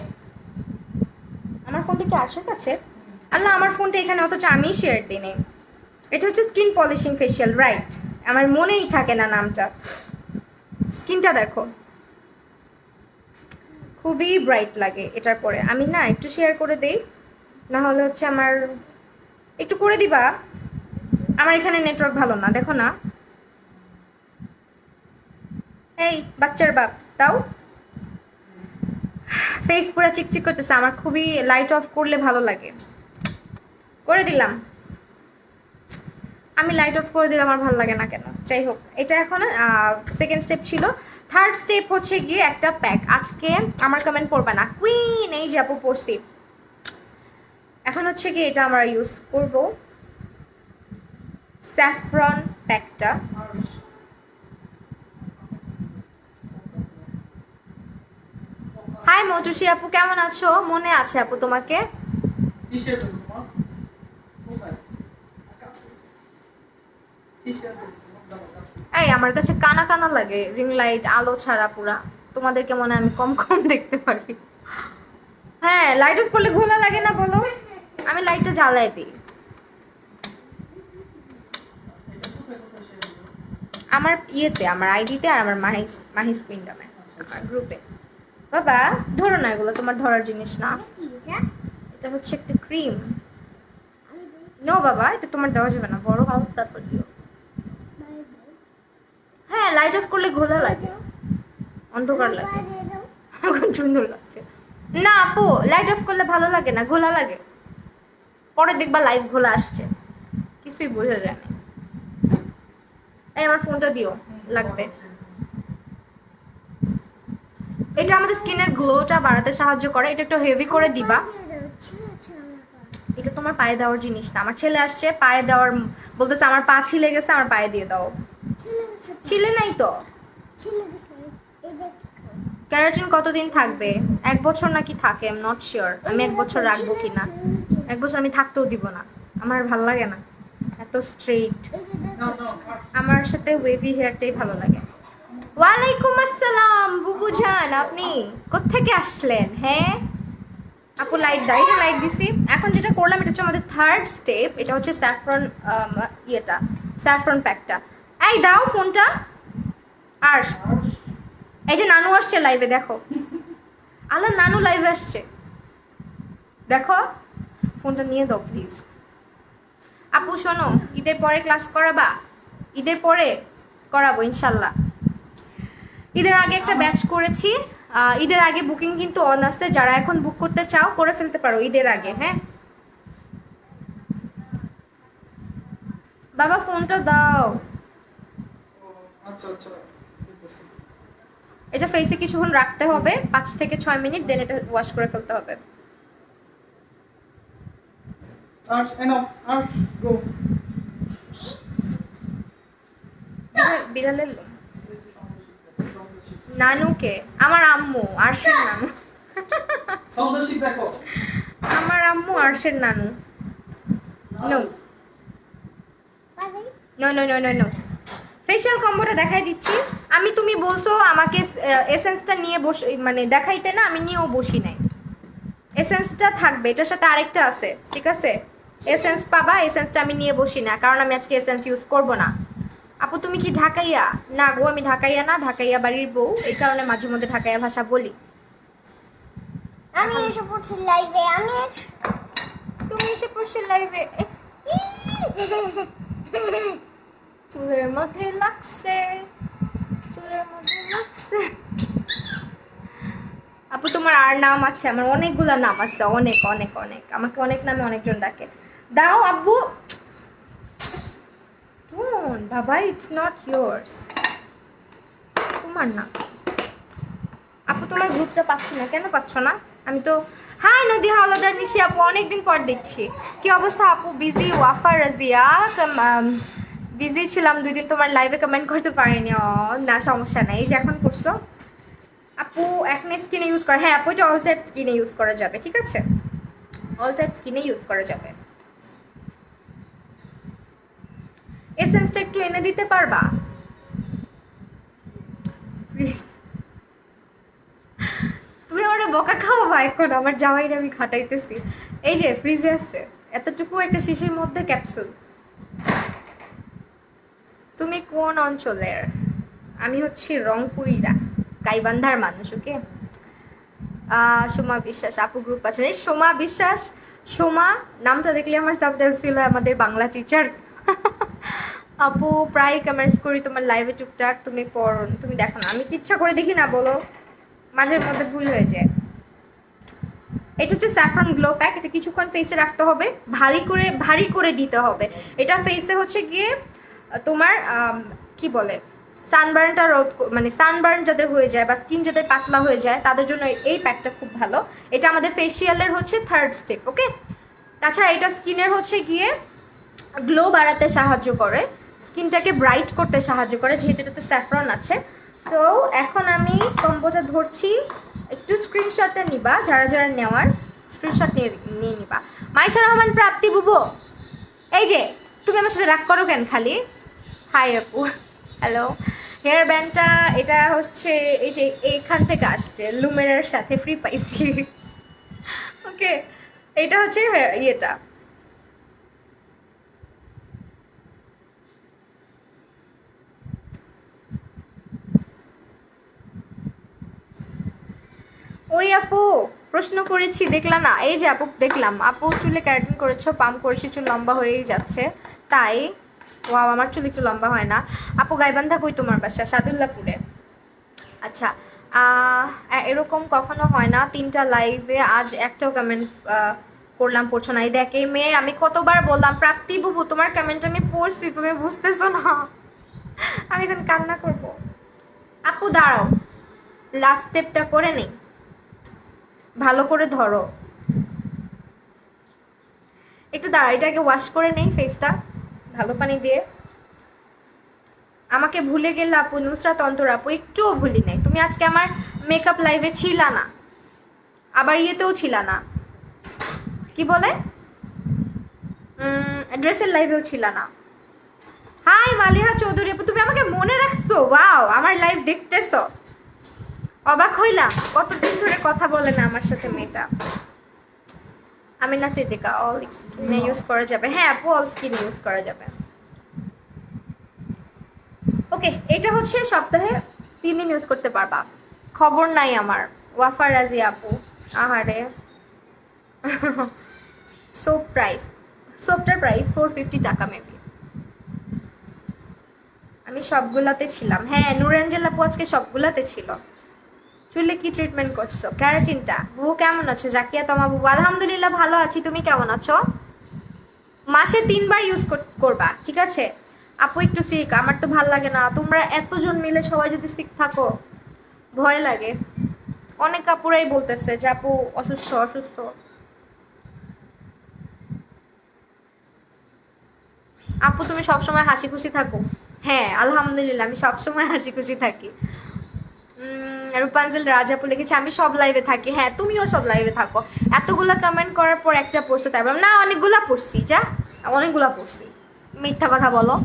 আমার ফোনটা কি আশার কাছে? আল্লাহ আমার ফোনটা এখানে, অথচ আমি শেয়ার দিই নেই। এটা হচ্ছে স্কিন পলিশিং ফেসিয়াল, রাইট? আমার মনেই থাকে না নামটা। স্কিনটা দেখো খুবই ব্রাইট লাগে এটার পরে। আমি না একটু শেয়ার করে দেই, না হলে হচ্ছে আমার একটু করে দিবা। আমার এখানে নেটওয়ার্ক ভালো না, দেখো না। এই বাচ্চার বাপ তাও ফেস পুরো চিকচিক করতেছে, আমার খুবই লাইট অফ করলে ভালো লাগে। করে দিলাম, আমি লাইট অফ করে দিলে আমার ভালো লাগে না কেন? যাই হোক, এটা এখন সেকেন্ড স্টেপ ছিল। থার্ড স্টেপ হচ্ছে গিয়ে একটা প্যাক। আজকে আমার কমেন্ট পড়বে না কুইন, এই যে আপু পড়ছি। এখন হচ্ছে কি এটা আমরা ইউজ করব স্যাফরন প্যাকটা। হাই মৌটুসি আপু, কেমন আছো? মনে আছে আপু তোমাকে? এই আমার কাছে কানা কানা লাগে, রিং লাইট আলো ছাড়া পুরা। তোমাদেরকে মনে হয় আমি কম কম দেখতে পারি। হ্যাঁ, লাইট অফ করলে ঘোলা লাগে না বলো? আমি লাইটটা জ্বালাই দিই। আমার ইয়েতে, আমার আইডিতে আর আমার মাহিস কুইন্ডামে, আমার গ্রুপে। বাবা ধরো না, এগুলো তোমার ধরার জিনিস না। এটা হচ্ছে একটা ক্রিম। নো বাবা, এটা তোমার দেওয়া যাবে না, বড় হও তারপর দিও। হ্যাঁ, লাইট অফ করলে ঘোলা লাগে, অন্ধকার লাগে, এখন সুন্দর লাগে না আপু। লাইট অফ করলে ভালো লাগে না, ঘোলা লাগে। পরে দেখবা লাইভ ঘোলা আসছে, কিছুই বোঝা যায় না। এই আমার ফোনটা দিও, লাগবে। এটা আমাদের স্কিনের গ্লোটা বাড়াতে সাহায্য করে। এটা একটু হেভি করে দিবা। এটা তোমার পায়ে দেওয়ার জিনিস না। আমার ছেলে আসছে, পায়ে দেওয়ার বলতেছে আমার পা ছিলে গেছে, আমার পায়ে দিয়ে দাও। ছিলে নাই তো। ক্যারাটিন কতদিন থাকবে? 1 বছর নাকি থাকে, আই এম নট শিওর। আমি 1 বছর রাখবো কিনা, 1 বছর আমি থাকতেও দিব না। আমার ভাল লাগে না এত স্ট্রেইট, আমার সাথে ওয়েভি হেয়ারটাই ভালো লাগে। ওয়ালাইকুম আসসালাম বুবু জান, আপনি কোত্থেকে আসলেন? হ্যাঁ আপু লাইট দাও, এটা লাইট দিছি। এখন যেটা করলাম এটা হচ্ছে আমাদের থার্ড স্টেপ। এটা হচ্ছে স্যাফরন ইয়েটা, স্যাফরন প্যাকটা। এই দাও ফোনটা। আর এই যে নানু আসছে লাইভে, দেখো। আল্লাহ, নানু লাইভে আসছে, দেখো। ফোনটা নিয়ে দাও প্লিজ। আপু শোনো, ঈদের পরে ক্লাস করাবা? ঈদের পরে করাবো ইনশাল্লাহ। ঈদের আগে একটা ব্যাচ করেছি, ঈদের আগে বুকিং কিন্তু অন আছে। যারা এখন বুক করতে চাও করে ফেলতে পারো ঈদের আগে। হ্যাঁ বাবা, ফোনটা দাও। এটা ফেসে কিছুক্ষণ রাখতে হবে, 5 থেকে 6 মিনিট, দেন এটা ওয়াশ করে ফেলতে হবে। বিড়ালের নানুকে, আমার আম্মু আরশের নানু। আমার আম্মু আরশের নানু। No no no no no no. Facial কম্বোটা দেখাই দিচ্ছি আমি। তুমি বলছো আমাকে এসেন্সটা নিয়ে বসে, মানে দেখাইতে না, আমি নিয়েও বসি নাই। এসেন্সটা থাকবে, এটার সাথে আরেকটা আছে, ঠিক আছে? এসেন্স পাবা, এসেন্সটা আমি নিয়ে বসি না, কারণ আমি আজকে এসেন্স ইউজ করব না। আপু তুমি কি ঢাকাইয়া? না গো, আমি ঢাকাইয়া না, ঢাকাইয়া বাড়ির বউ, এই কারণে মাঝে মধ্যে ঢাকাইয়া ভাষা বলি। আমি এসে পড়ছি লাইভে। তুমি এসে পড়ছো লাইভে? চুলের মধ্যে লাগছে, চুলের মধ্যে লাগছে। আপু তোমার আর নাম আছে? আমার অনেকগুলা নাম আছে, অনেক অনেক অনেক, আমাকে অনেক নামে অনেকজন ডাকে। দাও আব্বু। বাবা, ইটস নট ইয়োর্স, তোমার না। আপু তোমার গ্রুপটা পাচ্ছি না, কেন পাচ্ছ না? আমি তো, হাই নদী হাওলাদার, নিশি আপু, অনেকদিন পর দেখছি। কি অবস্থা আপু? বিজি? ওয়াফা রাজিয়া, বিজি ছিলাম 2 দিন, তোমার লাইভে কমেন্ট করতে পারিনি। না সমস্যা নাই, এই যে এখন করছো। আপু একনে স্কিনে ইউজ করা? হ্যাঁ আপু, এটা অল টাইপ স্কিনে ইউজ করা যাবে, ঠিক আছে? অল টাইপ স্কিনে ইউজ করা যাবে। এসেন্সটা একটু এনে দিতে পারবা প্লিজ? তুমি আমার বকা খাওয়াবা এখন, আমার জামাইটা আমি খাটাইতেছি। এই যে ফ্রিজে আছে এতটুকু একটা শিশির মধ্যে ক্যাপসুল। তুমি কোন অঞ্চলের? আমি হচ্ছি রংপুরিরা, গাইবান্ধার মানুষ। ওকে। সোমা বিশ্বাস আপু গ্রুপ আছে। এই সোমা বিশ্বাস, সোমা নামটা দেখলে আমার সাবটাইলস ফিল হয় আমাদের বাংলা টিচার। আপু প্রায় কমেন্টস করি তোমার লাইভে টুকটাক, তুমি পড়ো, তুমি দেখো না। আমি কি ইচ্ছা করে দেখি না বলো? মাঝের মধ্যে ভুল হয়ে যায়। এটা হচ্ছে স্যাফরন গ্লো প্যাক। এটা কিছুক্ষণ ফেসে রাখতে হবে, ভারী করে দিতে হবে। এটা ফেসে হচ্ছে গিয়ে তোমার কি বলে, সানবার্নটা রোধ, মানে সানবার্ন যাদের হয়ে যায় বা স্কিন যাদের পাতলা হয়ে যায় তাদের জন্য এই প্যাকটা খুব ভালো। এটা আমাদের ফেসিয়ালের হচ্ছে 3rd স্টেপ, ওকে। তাছাড়া এটা স্কিনের হচ্ছে গিয়ে গ্লো বাড়াতে সাহায্য করে, স্কিনটাকে ব্রাইট করতে সাহায্য করে, যেহেতু এটাতে স্যাফরন আছে। সো এখন আমি কম্বোটা ধরছি, একটু স্ক্রিনশটটা নিবা, যারা যারা নেওয়ার স্ক্রিনশট নিয়ে নিবা। মাইশা রহমান প্রাপ্তি বুবু, এই যে তুমি আমার সাথে রাগ করো কেন খালি? হাই আপু, হ্যালো। হেয়ার ব্যান্ডটা এটা হচ্ছে এই যে এইখান থেকে আসছে, লুমেরার সাথে ফ্রি পাইছি। ওকে, এটা হচ্ছে ইয়েটা। ওই আপু প্রশ্ন করেছি দেখলা না? এই যে আপু দেখলাম, আপু চুলে ক্যারাটিন করেছো, পাম্প করেছি, চুল লম্বা হয়েই যাচ্ছে। তাই ওয়াও, আমার চুল একটু লম্বা হয় না। আপু গাইবান্ধা কই তোমার বাসা? সাদুল্লাপুরে। আচ্ছা, এরকম কখনো হয় না 3টা লাইভে আজ একটাও কমেন্ট করলাম পড়ছো না। এই দেখ এই মেয়ে, আমি কতবার বললাম প্রাপ্তি বুবু তোমার কমেন্ট আমি পড়ছি, তুমি বুঝতেছো না? আমি এখন কান্না করব। আপু দাঁড়াও, লাস্ট স্টেপটা করে নেই, ভালো করে ধরো একটু, দাঁড়া এটাকে ওয়াশ করে নেই ফেসটা ভালো পানি দিয়ে। আমাকে ভুলে গেলে আপু, নুসরাত অন্তর আপু একটুও ভুলি নাই। তুমি আজকে আমার মেকআপ লাইভে ছিলা না, আবার ইয়েতেও ছিলা না, কি বলে ড্রেসের লাইভেও ছিলা না। হাই মালিহা চৌধুরী আপু, তুমি আমাকে মনে রাখছো? ওয়াও, আমার লাইভ দেখতেছো? অবাক হইলাম, কতদিন ধরে কথা বলে না আমার সাথে মেয়েটা। আমিনা সিদ্দিকা, অল স্কিনে ইউজ করা যাবে? হ্যাঁ আপু, অল স্কিনে ইউজ করা যাবে। ওকে, এটা হচ্ছে সপ্তাহে 3 দিন ইউজ করতে পারবা। খবর নাই আমার। ওয়াফা রাজি আপু, আহারে। সোপটার প্রাইস 450 টাকা মেবি। আমি সবগুলাতে ছিলাম। হ্যাঁ নুরাঞ্জেল আপু আজকে সবগুলাতে ছিল। চুলে কি ট্রিটমেন্ট করছো? ক্যারাটিনটা। বুবু কেমন আছো? জাকিয়া তমা বুবু, আলহামদুলিল্লাহ ভালো আছি, তুমি কেমন আছো? মাসে 3 বার ইউজ করবা, ঠিক আছে? আপু একটু সিক, আমার তো ভাল লাগে না। তোমরা এতজন মিলে সবাই যদি সিক থাকো ভয় লাগে। অনেক আপুরাই বলতেছে যে আপু অসুস্থ অসুস্থ। আপু তুমি সবসময় হাসি খুশি থাকো। হ্যাঁ আলহামদুলিল্লাহ, আমি সবসময় হাসি খুশি থাকি। রূপাঞ্জল রাজাপু লিখেছে আমি সব লাইভে থাকি। হ্যাঁ তুমিও সব লাইভে থাকো। এতগুলা কমেন্ট করার পর একটা পোস্ট তাই না? অনেকগুলা পড়ছি, যা অনেকগুলা পড়ছি, মিথ্যা কথা বলো।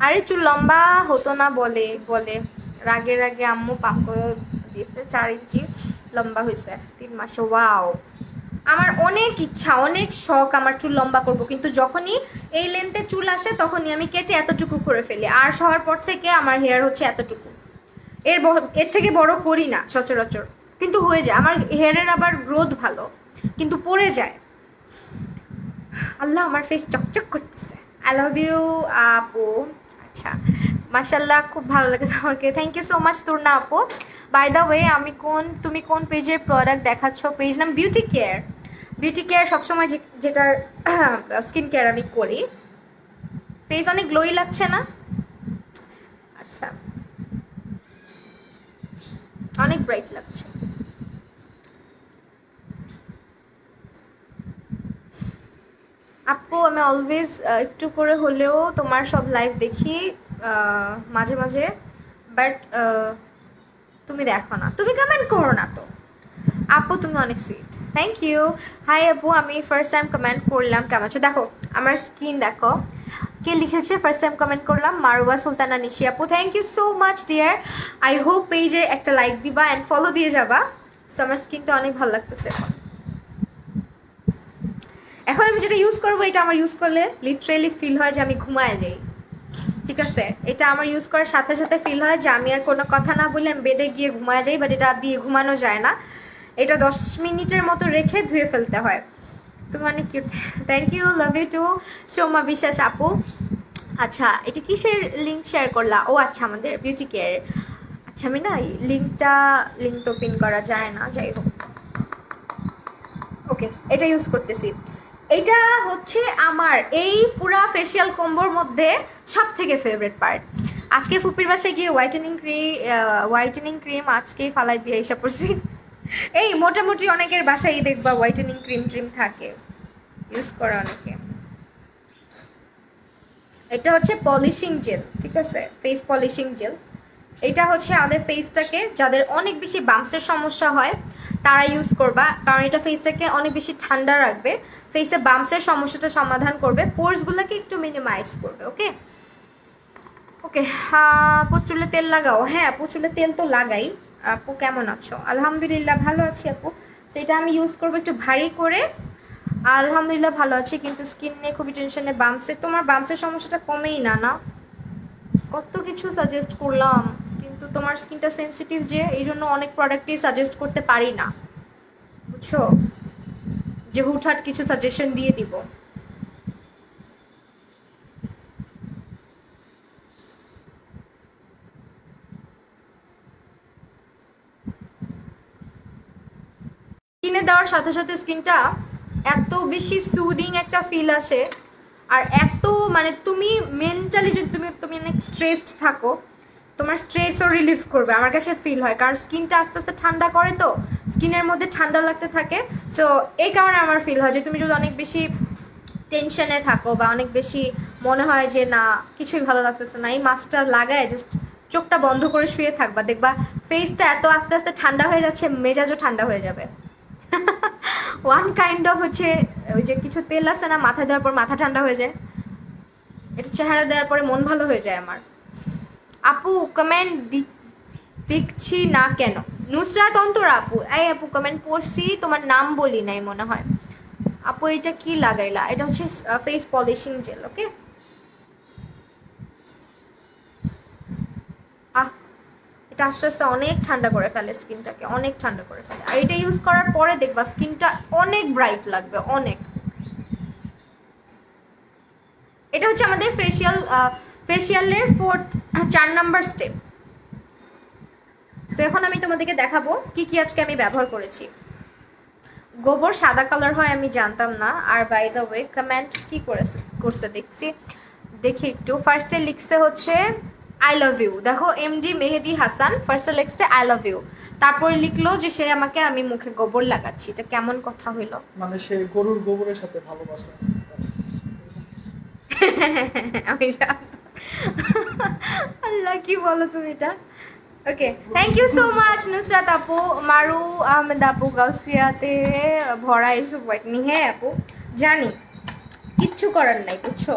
আরে চুল লম্বা হতো না বলে বলে রাগে রাগে আম্মু পাপড় দিয়েছে, 4 ইঞ্চি লম্বা হয়েছে 3 মাসে। ওয়াও, আমার অনেক ইচ্ছা, অনেক শখ আমার চুল লম্বা করব, কিন্তু যখনই এই লেন্থে চুল আসে তখনই আমি কেটে এতটুকু করে ফেলি। আর হওয়ার পর থেকে আমার হেয়ার হচ্ছে এতটুকু, এর থেকে বড় করি না সচরাচর, কিন্তু হয়ে যায়। আমার হেয়ারের আবার গ্রোথ ভালো, কিন্তু পড়ে যায়। আল্লাহ আমার ফেস চকচক করতেছে। আই লাভ ইউ আপু। আচ্ছা মাশাল্লাহ, খুব ভালো লাগে তোমাকে, thank you so much Turna আপু। বাই দ্য ওয়ে তুমি কোন পেজের প্রোডাক্ট দেখাচ্ছ? পেজ নাম বিউটি কেয়ার। বিউটি কেয়ার সবসময় যেটার স্কিন কেয়ার আমি করি। ফেস অনেক গ্লোই লাগছে না? আচ্ছা, অনেক ব্রাইট লাগছে। আপু আমি অলওয়েজ একটু করে হলেও তোমার সব লাইভ দেখি মাঝে মাঝে, বাট তুমি দেখো না, তুমি কমেন্ট করো না তো। আপু তুমি অনেক সুইট, থ্যাংক ইউ। হাই আপু, আমি ফার্স্ট টাইম কমেন্ট করলাম, কেমন আছো? দেখো আমার স্কিন দেখো, কে লিখেছে ফার্স্ট টাইম কমেন্ট করলাম? মারুয়া সুলতানা নিশি আপু, thank you so much dear. I hope পেজে একটা লাইক দিবা অ্যান্ড ফলো দিয়ে যাবা। সো আমার স্কিনটা অনেক ভালো লাগতেছে এখন। এখন আমি যেটা ইউজ করবো, এটা আমার ইউজ করলে লিটারেলি ফিল হয় যে আমি ঘুমায় যাই, ঠিক আছে? এটা আমার ইউজ করার সাথে সাথে ফিল হয় যে আমি আর কোনো কথা না বলে আমি বেডে গিয়ে ঘুমায় যাই, বাট এটা দিয়ে ঘুমানো যায় না। এটা 10 মিনিটের মতো রেখে ধুয়ে ফেলতে হয়। তুমি অনেক cute, thank you, love you too Soma Biswas আপু। আচ্ছা এটা কিসের লিঙ্ক শেয়ার করলা? ও আচ্ছা আমাদের বিউটি কেয়ারের। আচ্ছা আমি না লিঙ্ক তো পিন করা যায় না, যাই হোক। ওকে এটা ইউজ করতেছি। এটা হচ্ছে আমার এই পুরা ফেসিয়াল কম্বোর মধ্যে সব থেকে ফেভারিট পার্ট। আজকে ফুপির বাসায় গিয়ে হোয়াইটেনিং ক্রিম আজকেই ফালাই দিয়ে এসে পড়ছি। এই মোটামুটি অনেকের বাসায় দেখবা হোয়াইটেনিং ক্রিম ট্রিম থাকে, ইউজ করা অনেকে। এটা হচ্ছে পলিশিং জেল, ঠিক আছে, ফেস পলিশিং জেল। এটা হচ্ছে আমাদের ফেসটাকে, যাদের অনেক বেশি বাম্পসের সমস্যা হয় তারা ইউজ করবা, কারণ এটা ফেসটাকে অনেক বেশি ঠান্ডা রাখবে, ফেসে বাম্পসের সমস্যাটা সমাধান করবে, পোর্সগুলোকে একটু মিনিমাইজ করবে। ওকে ওকে, আপু চুলে তেল লাগাও? হ্যাঁ আপু চুলে তেল তো লাগাই। আপু কেমন আছো? আলহামদুলিল্লাহ ভালো আছি আপু। সেটা আমি ইউজ করবো একটু ভারী করে। আলহামদুলিল্লাহ ভালো আছি, কিন্তু স্কিন নিয়ে খুবই টেনশনে। বাম্পসের, তোমার বাম্পসের সমস্যাটা কমেই না, না কত কিছু সাজেস্ট করলাম, কিন্তু তোমার স্কিনটা সেনসিটিভ যে, এই জন্য অনেক প্রোডাক্টই সাজেস্ট করতে পারি না, বুঝছো, যে হুটহাট কিছু সাজেশন দিয়ে দিব। স্কিনে দেওয়ার সাথে সাথে স্কিনটা এত বেশি সুদিং একটা ফিল আসে, আর এত মানে তুমি মেন্টালি যদি তুমি অনেক স্ট্রেসড থাকো, তোমার স্ট্রেসও রিলিফ করবে আমার কাছে ফিল হয়, কারণ স্কিনটা আস্তে আস্তে ঠান্ডা করে, তো স্কিনের মধ্যে ঠান্ডা লাগতে থাকে। সো এই কারণে আমার ফিল হয় যে তুমি যদি অনেক বেশি টেনশনে থাকো বা অনেক বেশি মনে হয় যে না কিছুই ভালো লাগতেছে না, এই মাস্কটা লাগায় জাস্ট চোখটা বন্ধ করে শুয়ে থাকবা, দেখবা ফেসটা এত আস্তে আস্তে ঠান্ডা হয়ে যাচ্ছে, মেজাজও ঠান্ডা হয়ে যাবে। ওয়ান কাইন্ড অফ হচ্ছে ওই যে কিছু তেল আছে না, মাথায় দেওয়ার পর মাথা ঠান্ডা হয়ে যায়, এটা চেহারা দেওয়ার পরে মন ভালো হয়ে যায় আমার। আপু কমেন্ট দেখছি না কেন? নুসরাত অন্তরা আপু, এই আপু কমেন্ট পড়ছি, তোমার নাম বলি নাই মনে হয়। আপু এটা কি লাগাইলা? এটা হচ্ছে ফেস পলিশিং জেল। ওকে, আহ এটা আস্তে আস্তে অনেক ঠান্ডা করে ফেলে স্কিনটাকে, অনেক ঠান্ডা করে ফেলে, আর এটা ইউজ করার পরে দেখবা স্কিনটা অনেক ব্রাইট লাগবে, অনেক। এটা হচ্ছে আমাদের ফেসিয়ালের 4 নাম্বার স্টেপ। তো এখন আমি তোমাদেরকে দেখাবো কি কি আজকে আমি ব্যবহার করেছি। গোবর সাদা কালার হয় আমি জানতাম না, আর বাই দ্য ওয়ে কমেন্ট কি করছে দেখি একটু। ফার্স্টে লিখছে হচ্ছে আই লাভ ইউ, দেখো এমডি মেহেদি হাসান ফার্স্টে লিখছে আই লাভ ইউ, তারপরে লিখলো যে সে আমাকে, আমি মুখে গোবর লাগাচ্ছি, এটা কেমন কথা হইলো? মানে সে গরুর গোবরের সাথে ভালোবাসে। আমি আল্লাহ কি বলো তুমি এটা। Okay, thank you so much Nusrat আপু, মারু আহমেদ আপু, গাউসিয়াতে ভরা এসব হোয়াইটনি। হ্যাঁ আপু জানি, কিচ্ছু করার নাই, বুঝছো,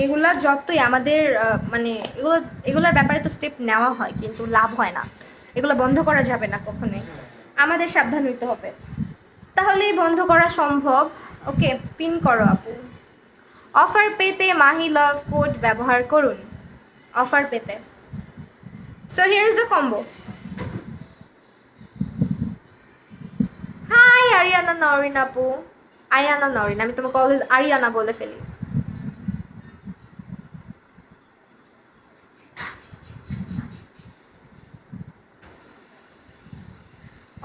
এগুলা যতই আমাদের মানে এগুলার ব্যাপারে তো স্টেপ নেওয়া হয়, কিন্তু লাভ হয় না, এগুলো বন্ধ করা যাবে না কখনোই, আমাদের সাবধান হইতে হবে, তাহলেই বন্ধ করা সম্ভব। ওকে, পিন করো আপু। অফার পেতে মাহি লাভ কোড ব্যবহার করুন, অফার পেতে। So here is the combo. Hi Ariana Norin আপু, আয়ানা নরিন, আমি তোমাকে অলওয়েজ আরিয়ানা বলে ফেলি।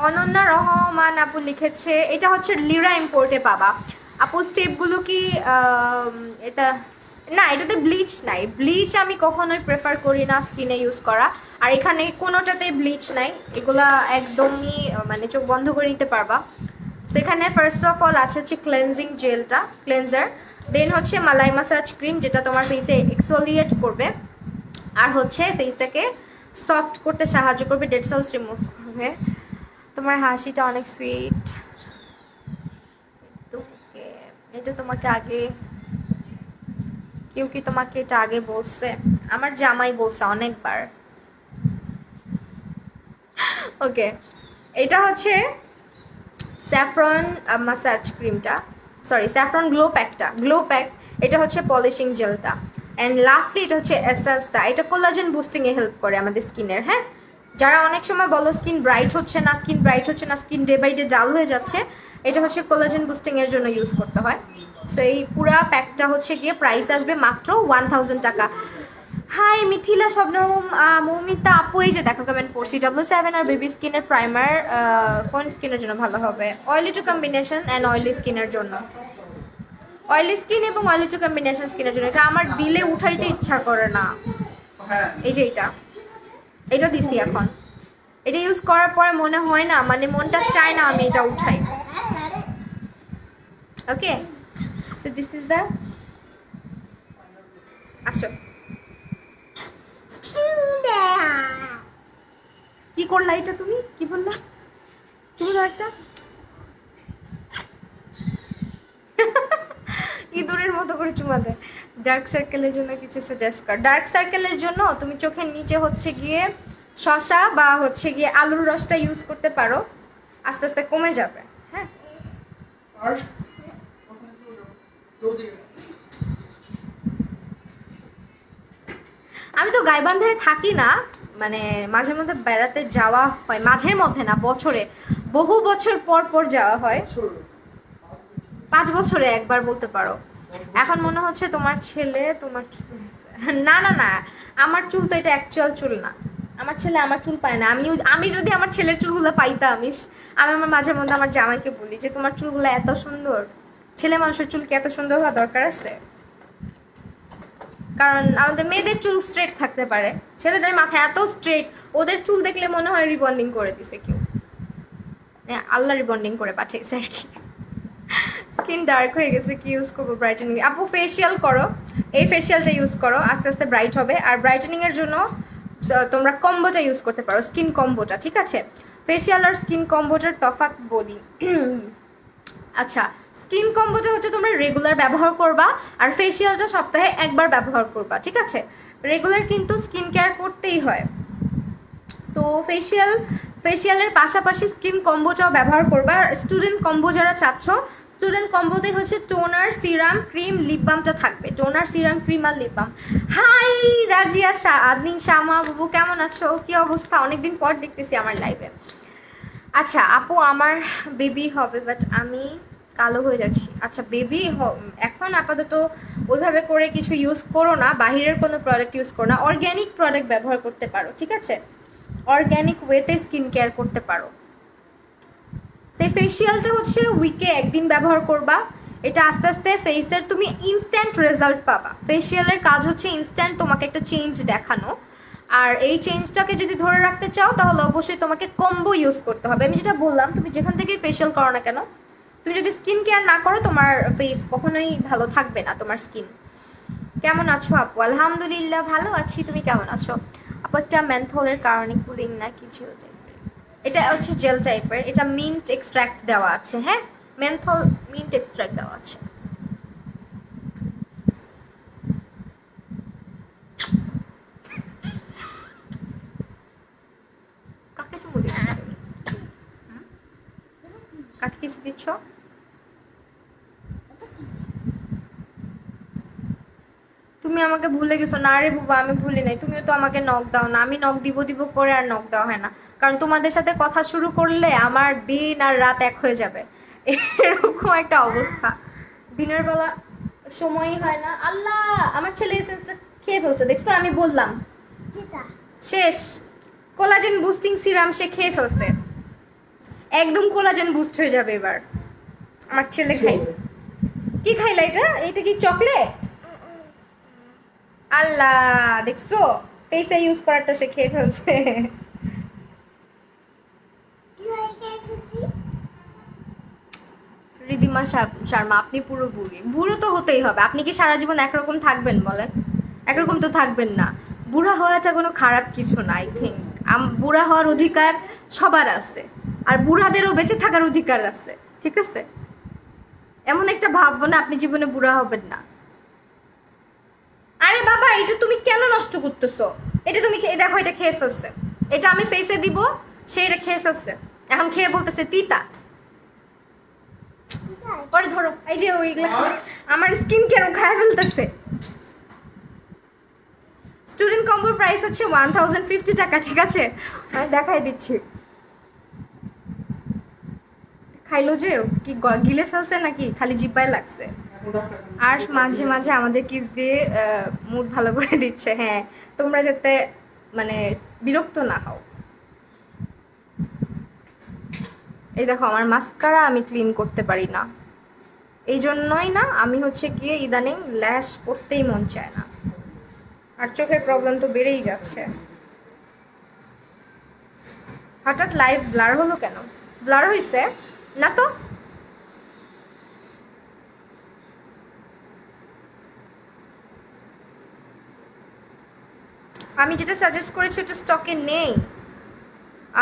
অনন্যা রহমান আপু লিখেছে এটা হচ্ছে লিরা ইম্পোর্টে পাবা। আপু স্টেপগুলো কি এটা না, এটাতে ব্লিচ নাই, ব্লিচ আমি কখনোই প্রেফার করি না স্কিনে ইউজ করা, আর এখানে কোনোটাতে ব্লিচ নাই, এগুলা একদমই মানে চোখ বন্ধ করে নিতে পারবা। সেখানে ফার্স্ট অফ অল আছে হচ্ছে ক্লেনজিং জেলটা, ক্লেনজার, দেন হচ্ছে মালাই মাসাজ ক্রিম যেটা তোমার ফেসে এক্সফোলিয়েট করবে, আর হচ্ছে ফেসটাকে সফট করতে সাহায্য করবে, ডেড সেলস রিমুভ করবে। তোমার হাসিটা অনেক সুইট, এটা তোমাকে আগে কেউ কি তোমাকে এটা আগে বলছে? আমার জামাই বলছে অনেকবার। ওকে, এটা হচ্ছে স্যাফরন মাসাজ ক্রিমটা, সরি স্যাফরন গ্লো প্যাকটা, গ্লো প্যাক, এটা হচ্ছে পলিশিং জেলটা, অ্যান্ড লাস্টলি এটা হচ্ছে এসেন্সটা, এটা কোলাজেন বুস্টিংয়ে হেল্প করে আমাদের স্কিনের। হ্যাঁ, যারা অনেক সময় বলো স্কিন ব্রাইট হচ্ছে না, স্কিন ব্রাইট হচ্ছে না, স্কিন ডে বাই ডে ডাল হয়ে যাচ্ছে, এটা হচ্ছে কোলাজেন বুস্টিংয়ের জন্য ইউজ করতে হয়। সো এই পুরা প্যাকটা হচ্ছে গিয়ে প্রাইস আসবে মাত্র 1000 টাকা। হাই মিথিলা, শবনম, মৌমিতা আপু, এই যে দেখো কমেন্ট পড়ছি, W7 আর বেবি স্কিনের প্রাইমার কোন স্কিনের জন্য ভালো হবে? Oily two combination and oily স্কিনের জন্য। অয়েলি স্কিন এবং অয়েলি টু কম্বিনেশন স্কিনের জন্য। এটা আমার দিলে উঠাইতে ইচ্ছা করে না। এই যে এটা দিছি এখন, এটা ইউজ করার পরে মনে হয় না, মানে মনটা চায় না আমি এটা উঠাই। ওকে, সো দিস ইজ দ্য আসো। কি করলা এটা তুমি? কি বললা? চুল দাও একটা। ইঁদুরের মতো করে চুমা দেয়। ডার্ক সার্কেলের জন্য কিছু সাজেস্ট কর। ডার্ক সার্কেলের জন্য তুমি চোখের নিচে হচ্ছে গিয়ে শসা বা হচ্ছে গিয়ে আলুর রসটা ইউজ করতে পারো, আস্তে আস্তে কমে যাবে। হ্যাঁ, আমি তো গাইবান্ধায় থাকি না, মানে মাঝে মধ্যে বেড়াতে যাওয়া হয়, মাঝে মধ্যে না, বছরে বহু বছর পর পর যাওয়া হয়, 5 বছরে একবার বলতে পারো। এখন মনে হচ্ছে তোমার ছেলে তোমার না না না, আমার চুল তো এটা অ্যাকচুয়াল চুল না। আমার ছেলে আমার চুল পায় না। আমি যদি আমার ছেলের চুলগুলো পাইতাম, আমি আমার মাঝে মধ্যে আমার জামাইকে বলি যে তোমার চুলগুলো এত সুন্দর, ছেলে মানুষের চুল কি এত সুন্দর হওয়া দরকার আছে? কারণ আমাদের মেয়েদের চুল স্ট্রেট থাকতে পারে, ছেলেদের মাথা এত স্ট্রেট, ওদের চুল দেখলে মনে হয় রিবন্ডিং করে দিছে কেউ, আল্লাহ রিবন্ডিং করে পাঠিয়েছে আর কি। স্কিন ডার্ক হয়ে গেছে, কি ইউজ করবো ব্রাইটেনিং? আপু ফেসিয়াল করো, এই ফেসিয়ালটা ইউজ করো, আস্তে আস্তে ব্রাইট হবে। আর ব্রাইটেনিং এর জন্য তোমরা কম্বোটা ইউজ করতে পারো, স্কিন কম্বোটা, ঠিক আছে? ফেসিয়াল আর স্কিন কম্বোটার তফাৎ বলি। আচ্ছা, স্কিন কম্বোটা হচ্ছে তোমরা রেগুলার ব্যবহার করবা, আর ফেসিয়ালটা সপ্তাহে একবার ব্যবহার করবা, ঠিক আছে? রেগুলার কিন্তু স্কিন কেয়ার করতেই হয়। তো ফেসিয়ালের পাশাপাশি স্কিন কম্বোটাও ব্যবহার করবা। স্টুডেন্ট কম্বো যারা চাচ্ছ, স্টুডেন্ট কম্বোতে হচ্ছে টোনার, সিরাম, ক্রিম, লিপ বামটা থাকবে। টোনার, সিরাম, ক্রিম আর lip balm. Hi Razia Adnin Shama বাবু, কেমন আছো? কি অবস্থা? অনেকদিন পর দেখতেছি আমার লাইভে। আচ্ছা আপু, আমার বেবি হবে, বাট আমি কালো হয়ে যাচ্ছি। আচ্ছা বেবি এখন আপাতত ওইভাবে করে কিছু ইউজ করো না, বাহিরের কোনো প্রোডাক্ট ইউজ করো না, অর্গ্যানিক প্রোডাক্ট ব্যবহার করতে পারো, ঠিক আছে? অর্গ্যানিক ওয়েতে স্কিন কেয়ার করতে পারো। সেই ফেসিয়ালটা হচ্ছে উইকে একদিন ব্যবহার করবা, এটা আস্তে আস্তে ফেসের তুমি ইনস্ট্যান্ট রেজাল্ট পাবা। ফেসিয়ালের কাজ হচ্ছে ইনস্ট্যান্ট তোমাকে একটা চেঞ্জ দেখানো, আর এই চেঞ্জটাকে যদি ধরে রাখতে চাও তাহলে অবশ্যই তোমাকে কম্বো ইউজ করতে হবে। আমি যেটা বললাম, তুমি যেখান থেকে ফেসিয়াল করো না কেন, তুমি যদি স্কিন কেয়ার না করো তোমার ফেস কখনোই ভালো থাকবে না, তোমার স্কিন। কেমন আছো আপু? আলহামদুলিল্লাহ ভালো আছি, তুমি কেমন আছো আপু? একটা মেন্থলের কারণে কুলিং না কিছু টাইপের, এটা হচ্ছে জেল টাইপের, এটা মিন্ট এক্সট্রাক্ট দেওয়া আছে। হ্যাঁ, মেন্থল মিন্ট এক্সট্রাক্ট দেওয়া আছে। কাকে চুমু দিচ্ছ তুমি? কাকে কিস দিচ্ছ? তুমি আমাকে ভুলে গেছো? না রে বুবা, আমি ভুলি নাই, তুমিও তো আমাকে নক দাও না। আমি নক দিব দিব করে আর নক দেওয়া হয় না, কারণ তোমাদের সাথে কথা শুরু করলে আমার দিন আর রাত এক হয়ে যাবে, এরকম একটা অবস্থা। দিনের বেলা সময়ই হয় না। আল্লাহ, আমার ছেলে এসেন্সটা খেয়ে ফেলছে, দেখছো? আমি বললাম শেষ। কোলাজেন বুস্টিং সিরাম সে খেয়ে ফেলছে, একদম কোলাজেন বুস্ট হয়ে যাবে এবার। আমার ছেলে খাইছে। কি খাইলা এটা? এটা কি চকলেট? আল্লাহ, দেখছো ফেসে ইউজ করারটা সে খেয়ে ফেলছে। রিদিমা শর্মা, আপনি পুরো বুড়ো তো হতেই হবে। আপনি কি সারা জীবন একরকম থাকবেন বলেন? একরকম তো থাকবেন না। বুড়া হওয়াটা কোনো খারাপ কিছু না। আই থিঙ্ক বুড়া হওয়ার অধিকার সবার আছে, আর বুড়াদেরও বেঁচে থাকার অধিকার আছে, ঠিক আছে? এমন একটা ভাববো না আপনি জীবনে বুড়া হবেন না। আরে বাবা, এটা তুমি কেন নষ্ট করতেছো? এটা তুমি দেখো, এটা খেয়ে ফেলছে, এটা আমি ফেসে দিব, সে এটা খেয়ে ফেলছে, এখন খেয়ে বলতেছে তিতা। পরে ধরো, এই যে ওইগুলো আমার স্কিন কেয়ার খায় ফেলতেছে। স্টুডেন্ট কম্বোর প্রাইস হচ্ছে 1050 টাকা, ঠিক আছে? আমি দেখাই দিচ্ছি। খাইলো যে কি গিলে ফেলছে নাকি খালি জিব্বায় লাগছে? আর মাঝে মাঝে আমাদের কিস দিয়ে মুড ভালো করে দিচ্ছে। হ্যাঁ, তোমরা যাতে মানে বিরক্ত না হও। এই দেখো, আমার মাস্কারা আমি ক্লিন করতে পারি না, এই জন্যই না আমি হচ্ছে গিয়ে ইদানিং ল্যাশ পড়তেই মন চায় না, আর চোখের প্রবলেম তো বেড়েই যাচ্ছে। হঠাৎ লাইভ ব্লার হলো কেন? ব্লার হইছে না তো। আমি যেটা সাজেস্ট করেছি ওটা স্টকে নেই।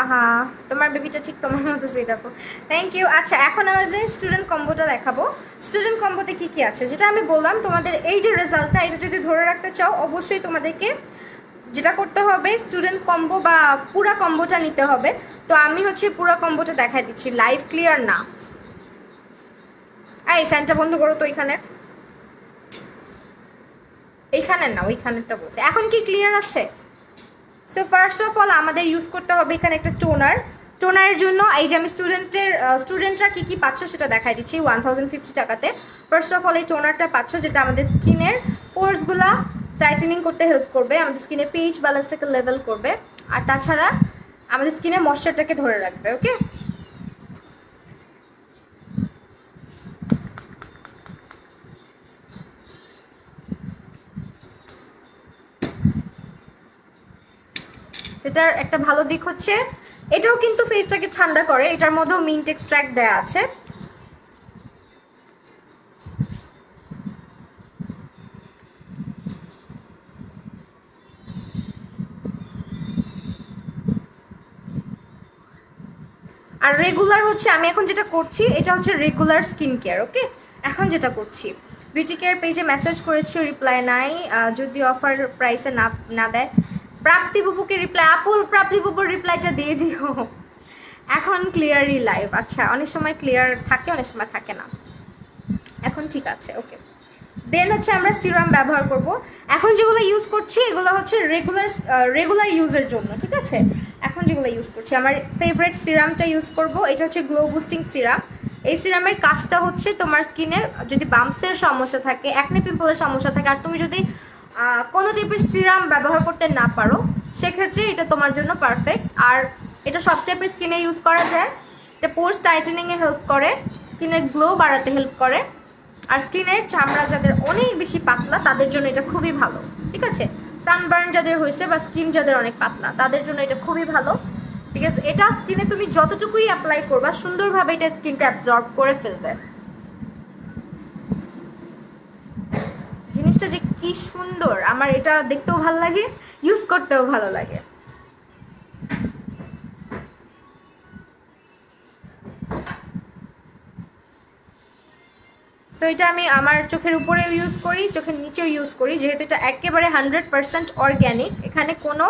আহা, তোমার বেবিটা ঠিক তোমার মতো সেট আপু, থ্যাংক ইউ। আচ্ছা, এখন আমাদের স্টুডেন্ট কম্বোটা দেখাবো। স্টুডেন্ট কম্বোতে কি কি আছে যেটা আমি বললাম, তোমাদের এই যে রেজাল্টটা এটা যদি ধরে রাখতে চাও অবশ্যই তোমাদেরকে যেটা করতে হবে স্টুডেন্ট কম্বো বা পুরা কম্বোটা নিতে হবে। তো আমি হচ্ছে পুরা কম্বোটা দেখাই দিচ্ছি, লাইভ ক্লিয়ার না। এই ফ্যানটা বন্ধ করো তো, এইখানের না ওইখানেরটা বলছে। এখন কি ক্লিয়ার আছে? সো ফার্স্ট অফ অল আমাদের ইউজ করতে হবে এখানে একটা টোনার। টোনারের জন্য এই যে আমি স্টুডেন্টরা কী কী পাচ্ছ সেটা দেখাই দিচ্ছি 1050 টাকাতে। ফার্স্ট অফ অল এই টোনারটা পাচ্ছ যেটা আমাদের স্কিনের পোর্সগুলা টাইটেনিং করতে হেল্প করবে, আমাদের স্কিনের পিএইচ ব্যালেন্সটাকে লেভেল করবে, আর তাছাড়া আমাদের স্কিনের ময়েশ্চারটাকে ধরে রাখবে। ওকে, সেটার একটা ভালো দিক হচ্ছে এটাও কিন্তু ফেসটাকে ঠান্ডা করে, এটার মধ্যেও মিন্ট এক্সট্র্যাক্ট দেওয়া আছে। আর রেগুলার হচ্ছে আমি এখন যেটা করছি এটা হচ্ছে রেগুলার স্কিন কেয়ার। ওকে, এখন যেটা করছি বিউটি কেয়ার পেজে মেসেজ করেছি, রিপ্লাই নাই। যদি অফার প্রাইসে না না দেয়, প্রাপ্তি বুবুকে রিপ্লাই, আপুর প্রাপ্তি বুবুর রিপ্লাইটা দিয়ে দিও। এখন ক্লিয়ারই লাইভ। আচ্ছা, অনেক সময় ক্লিয়ার থাকে অনেক সময় থাকে না, এখন ঠিক আছে। ওকে, দেন হচ্ছে আমরা সিরাম ব্যবহার করব। এখন যেগুলো ইউজ করছি এগুলো হচ্ছে রেগুলার ইউজের জন্য, ঠিক আছে। এখন যেগুলো ইউজ করছি আমার ফেভারিট সিরামটা ইউজ করব, এটা হচ্ছে গ্লো বুস্টিং সিরাম। এই সিরামের কাজটা হচ্ছে তোমার স্কিনের যদি বাম্পসের সমস্যা থাকে, অ্যাকনে পিম্পলের সমস্যা থাকে, আর তুমি যদি কোনো টাইপের সিরাম ব্যবহার করতে না পারো সেক্ষেত্রে এটা তোমার জন্য পারফেক্ট। আর এটা সব টাইপের স্কিনে ইউজ করা যায়। এটা পোর্স টাইটেনিংয়ে হেল্প করে, স্কিনের গ্লো বাড়াতে হেল্প করে, আর স্কিনের চামড়া যাদের অনেক বেশি পাতলা তাদের জন্য এটা খুবই ভালো, ঠিক আছে। সানবার্ন যাদের হয়েছে বা স্কিন যাদের অনেক পাতলা তাদের জন্য এটা খুবই ভালো, বিকজ এটা স্কিনে তুমি যতটুকুই অ্যাপ্লাই করবা সুন্দরভাবে এটা স্কিনটা অ্যাবজর্ব করে ফেলবে। জিনিসটা যে কি সুন্দর, আমার এটা দেখতেও ভালো লাগে, ইউজ করতেও ভালো লাগে। সো এটা আমি আমার চোখের উপরেও ইউজ করি, চোখের নিচেও ইউজ করি, যেহেতু এটা একেবারে 100% অর্গ্যানিক, এখানে কোনো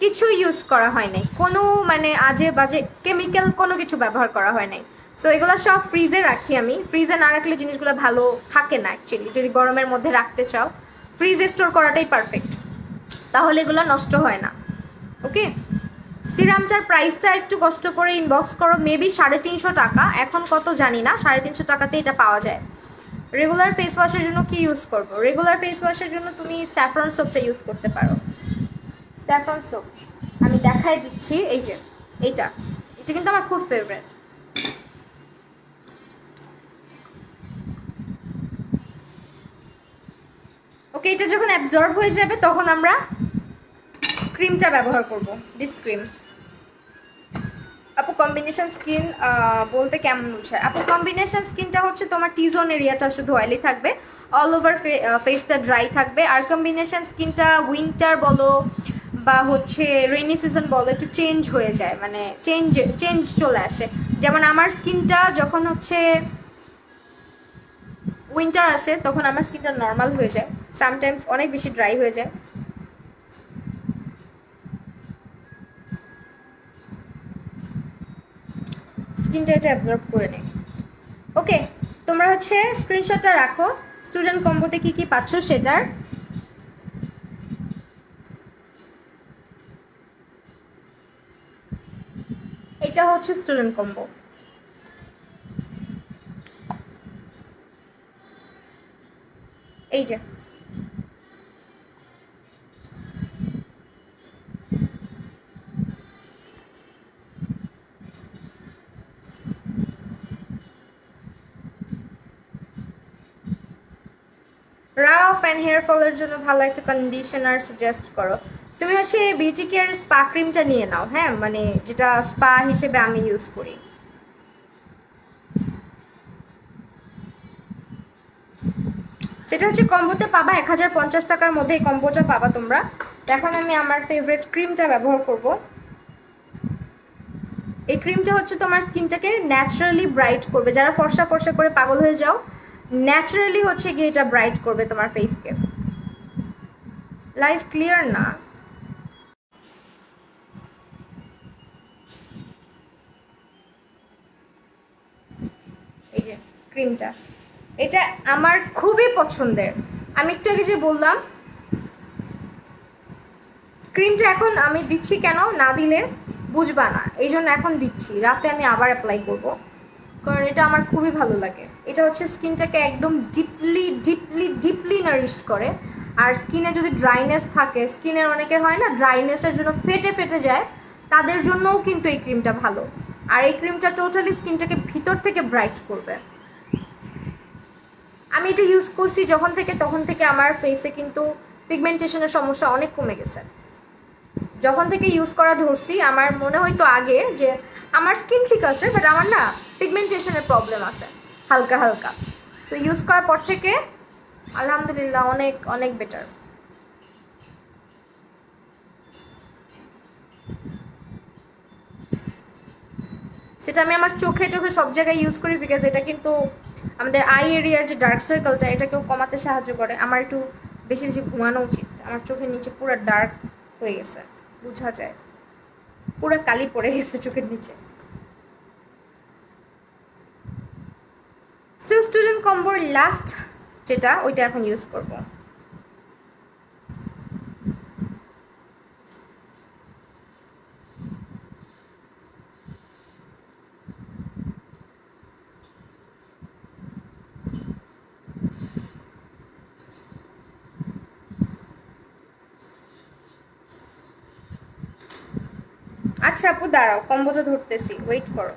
কিছু ইউজ করা হয় নাই, কোনো মানে আজে বাজে কেমিক্যাল কোনো কিছু ব্যবহার করা হয় নাই। সো এগুলো সব ফ্রিজে রাখি আমি, ফ্রিজে না রাখলে জিনিসগুলো ভালো থাকে না অ্যাকচুয়ালি। যদি গরমের মধ্যে রাখতে চাও ফ্রিজে স্টোর করাটাই পারফেক্ট, তাহলে এগুলো নষ্ট হয় না। ওকে, সিরামটার প্রাইসটা একটু কষ্ট করে ইনবক্স করো, মেবি 350 টাকা, এখন কত জানি না, 350 টাকাতে এটা পাওয়া যায়। রেগুলার ফেস ওয়াশের জন্য কি ইউজ করবো? রেগুলার ফেস ওয়াশের জন্য তুমি স্যাফরন সোপটা ইউজ করতে পারো। স্যাফরন সোপ আমি দেখাই দিচ্ছি, এই যে এটা এটা কিন্তু আমার খুব ফেভারিট। ওকে, এটা যখন অ্যাবজর্ব হয়ে যাবে তখন আমরা ক্রিমটা ব্যবহার করব, দিস ক্রিম। আপু কম্বিনেশন স্কিন বলতে কেমন বোঝায়? আপু কম্বিনেশন স্কিনটা হচ্ছে তোমার টি জোন এরিয়াটা শুধু অয়েলি থাকবে, অল ওভার ফেসটা ড্রাই থাকবে। আর কম্বিনেশন স্কিনটা উইন্টার বলো বা হচ্ছে রেইনি সিজন বলো একটু চেঞ্জ হয়ে যায়, মানে চেঞ্জ চলে আসে। যেমন আমার স্কিনটা যখন হচ্ছে উইন্টার আসে তখন আমার স্কিনটা নর্মাল হয়ে যায়, সামটাইমস অনেক বেশি ড্রাই হয়ে যায়। স্কিনটা এটা অ্যাবজর্ব করে নেয়। ওকে, তোমরা হচ্ছে স্ক্রিনশটটা রাখো স্টুডেন্ট কম্বোতে কি কি পাচ্ছ সেটার। এটা হচ্ছে স্টুডেন্ট কম্বো, এই যে রাফ অ্যান্ড হেয়ার ফলের জন্য ভালো একটা কন্ডিশনার সাজেস্ট করো। তুমি হচ্ছে বিউটি কেয়ার স্পা ক্রিমটা নিয়ে নাও, হ্যাঁ, মানে যেটা স্পা হিসেবে আমি ইউজ করি। সেটা হচ্ছে কম্বোতে পাবা 1050 টাকার মধ্যে, এই কম্বোটা পাবা তোমরা। এখন আমি আমার ফেভারিট ক্রিমটা ব্যবহার করব। এই ক্রিমটা হচ্ছে তোমার স্কিনটাকে ন্যাচারালি ব্রাইট করবে। যারা ফর্সা ফর্সা করে পাগল হয়ে যাও, ন্যাচারালি হচ্ছে গিয়ে এটা ব্রাইট করবে তোমার ফেসকে। লাইফ ক্লিয়ার না? এই যে ক্রিমটা, এটা আমার খুবই পছন্দের। আমি একটু আগে যে বললাম ক্রিমটা এখন আমি দিচ্ছি, কেন না দিলে বুঝবা না, এই জন্য এখন দিচ্ছি। রাতে আমি আবার অ্যাপ্লাই করব, কারণ এটা আমার খুবই ভালো লাগে। এটা হচ্ছে স্কিনটাকে একদম ডিপলি ডিপলি ডিপলি নারিশড করে। আর স্কিনে যদি ড্রাইনেস থাকে, স্কিনের অনেকের হয় না ড্রাইনেসের জন্য ফেটে ফেটে যায়, তাদের জন্যও কিন্তু এই ক্রিমটা ভালো। আর এই ক্রিমটা টোটালি স্কিনটাকে ভিতর থেকে ব্রাইট করবে। আমি এটা ইউজ করছি যখন থেকে, তখন থেকে আমার ফেসে কিন্তু পিগমেন্টেশনের সমস্যা অনেক কমে গেছে। যখন থেকে ইউজ করা ধরছি, আমার মনে হইতো আগে যে আমার স্কিন ঠিক আছে, বাট আমার না পিগমেন্টেশনের প্রবলেম আছে হালকা হালকা। সো ইউজ করার পর থেকে আলহামদুলিল্লাহ অনেক অনেক বেটার। সেটা আমি আমার চোখে চোখে সব জায়গায় ইউজ করি, বিকজ এটা কিন্তু আমাদের আই এরিয়ার যে ডার্ক সার্কেলটা, এটাকেও কমাতে সাহায্য করে। আমার একটু বেশি বেশি ঘুমানো উচিত। আমার চোখের নিচে পুরো ডার্ক হয়ে গেছে, বোঝা যায়, পুরো কালি পড়ে গেছে চোখের নিচে। সো স্টুডেন্ট কম্বোর লাস্ট যেটা, ওইটা এখন ইউজ করব। আচ্ছা আপু দাঁড়াও, কম্বোটা ধরতেছি, ওয়েট করো।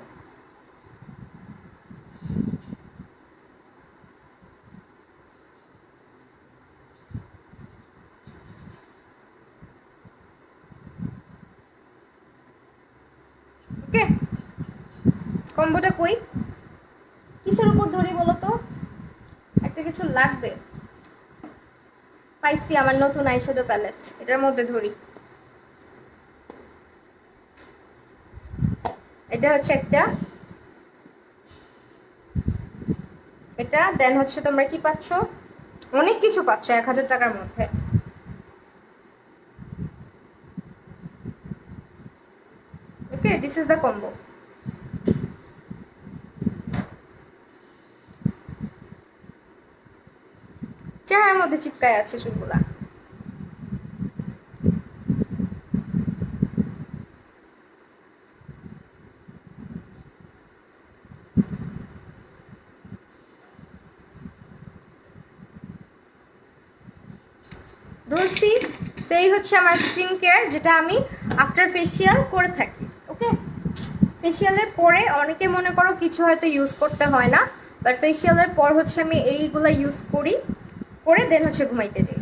ওকে, কম্বোটা কই, কিসের উপর ধরি বলো তো? একটা কিছু লাগবে। পাইছি, আমার নতুন আইশ্যাডো প্যালেট, এটার মধ্যে ধরি। এটা হচ্ছে একটা, এটা দেন হচ্ছে তোমরা কি পাচ্ছ, অনেক কিছু পাচ্ছ 1000 টাকার মধ্যে। ওকে, দিস ইজ দ্য কম্বো। চেহারার মধ্যে চিপকায় আছে চুলগুলা। ধরছি, সেই হচ্ছে আমার স্কিন কেয়ার, যেটা আমি আফটার ফেসিয়াল করে থাকি। ওকে, ফেসিয়ালের পরে অনেকে মনে করো কিছু হয়তো ইউজ করতে হয় না, বাট ফেসিয়ালের পর হচ্ছে আমি এইগুলা ইউজ করি, করে দেন হচ্ছে ঘুমাইতে যাই।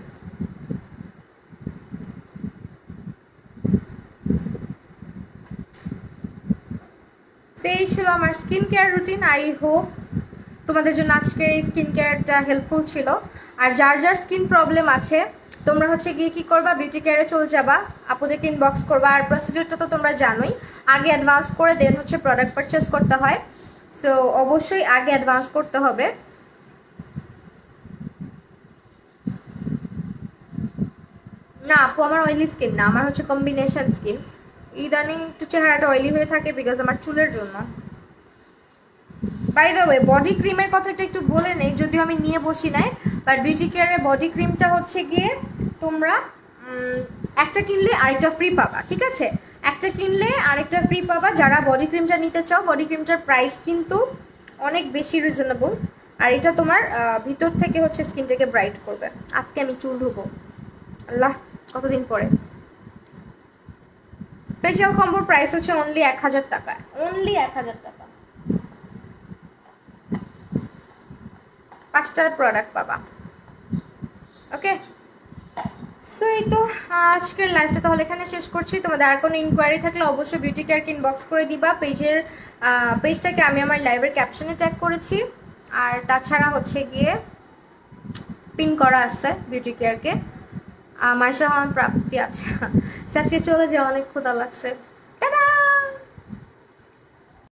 সেই ছিল আমার skin care routine. I hope তোমাদের জন্য আজকের এই স্কিন কেয়ারটা হেল্পফুল ছিল। আর যার যার স্কিন প্রবলেম আছে, তোমরা হচ্ছে গিয়ে কী করবা, বিউটি কেয়ারে চলে যাবা, আপুদেরকে ইনবক্স করবা। আর প্রসিডিউরটা তো তোমরা জানোই, আগে অ্যাডভান্স করে দেন হচ্ছে প্রোডাক্ট পারচেস করতে হয়। সো অবশ্যই আগে অ্যাডভান্স করতে হবে। না আপু, আমার অয়েলি স্কিন না, আমার হচ্ছে কম্বিনেশন স্কিন। ইদানিং একটু চেহারাটা অয়েলি হয়ে থাকে বিকজ আমার চুলের জন্য। বাই দ্য ওয়ে, বডি ক্রিমের কথাটা একটু বলে নেই, যদিও আমি নিয়ে বসি নাই, বাট বিউটি কেয়ারের বডি ক্রিমটা হচ্ছে গিয়ে তোমরা একটা কিনলে আরেকটা ফ্রি পাবা, ঠিক আছে? একটা কিনলে আরেকটা ফ্রি পাবা। যারা বডি ক্রিমটা নিতে চাও, বডি ক্রিমটার প্রাইস কিন্তু অনেক বেশি রিজনেবল। আর এটা তোমার ভিতর থেকে হচ্ছে স্কিনটাকে ব্রাইট করবে। আজকে আমি চুল ধুবো, আল্লাহ কতদিন পরে। ফেশিয়াল কম্বোর প্রাইস হচ্ছে অনলি 1000 টাকা, অনলি 1000 টাকা। 5টা প্রোডাক্ট পাবা। ওকে, সো এই তো আজকের লাইভটা তাহলে এখানে শেষ করছি। তোমাদের আর কোনো ইনকোয়ারি থাকলে অবশ্যই বিউটি কেয়ারকে ইনবক্স করে দিবা। পেজটাকে আমি আমার লাইভের ক্যাপশনে ট্যাগ করেছি, আর তাছাড়া হচ্ছে গিয়ে পিন করা আছে বিউটি কেয়ারকে। মাইশা রহমান প্রাপ্তি আছে। আজকে চলে যায়, অনেক ক্ষুধা লাগছে।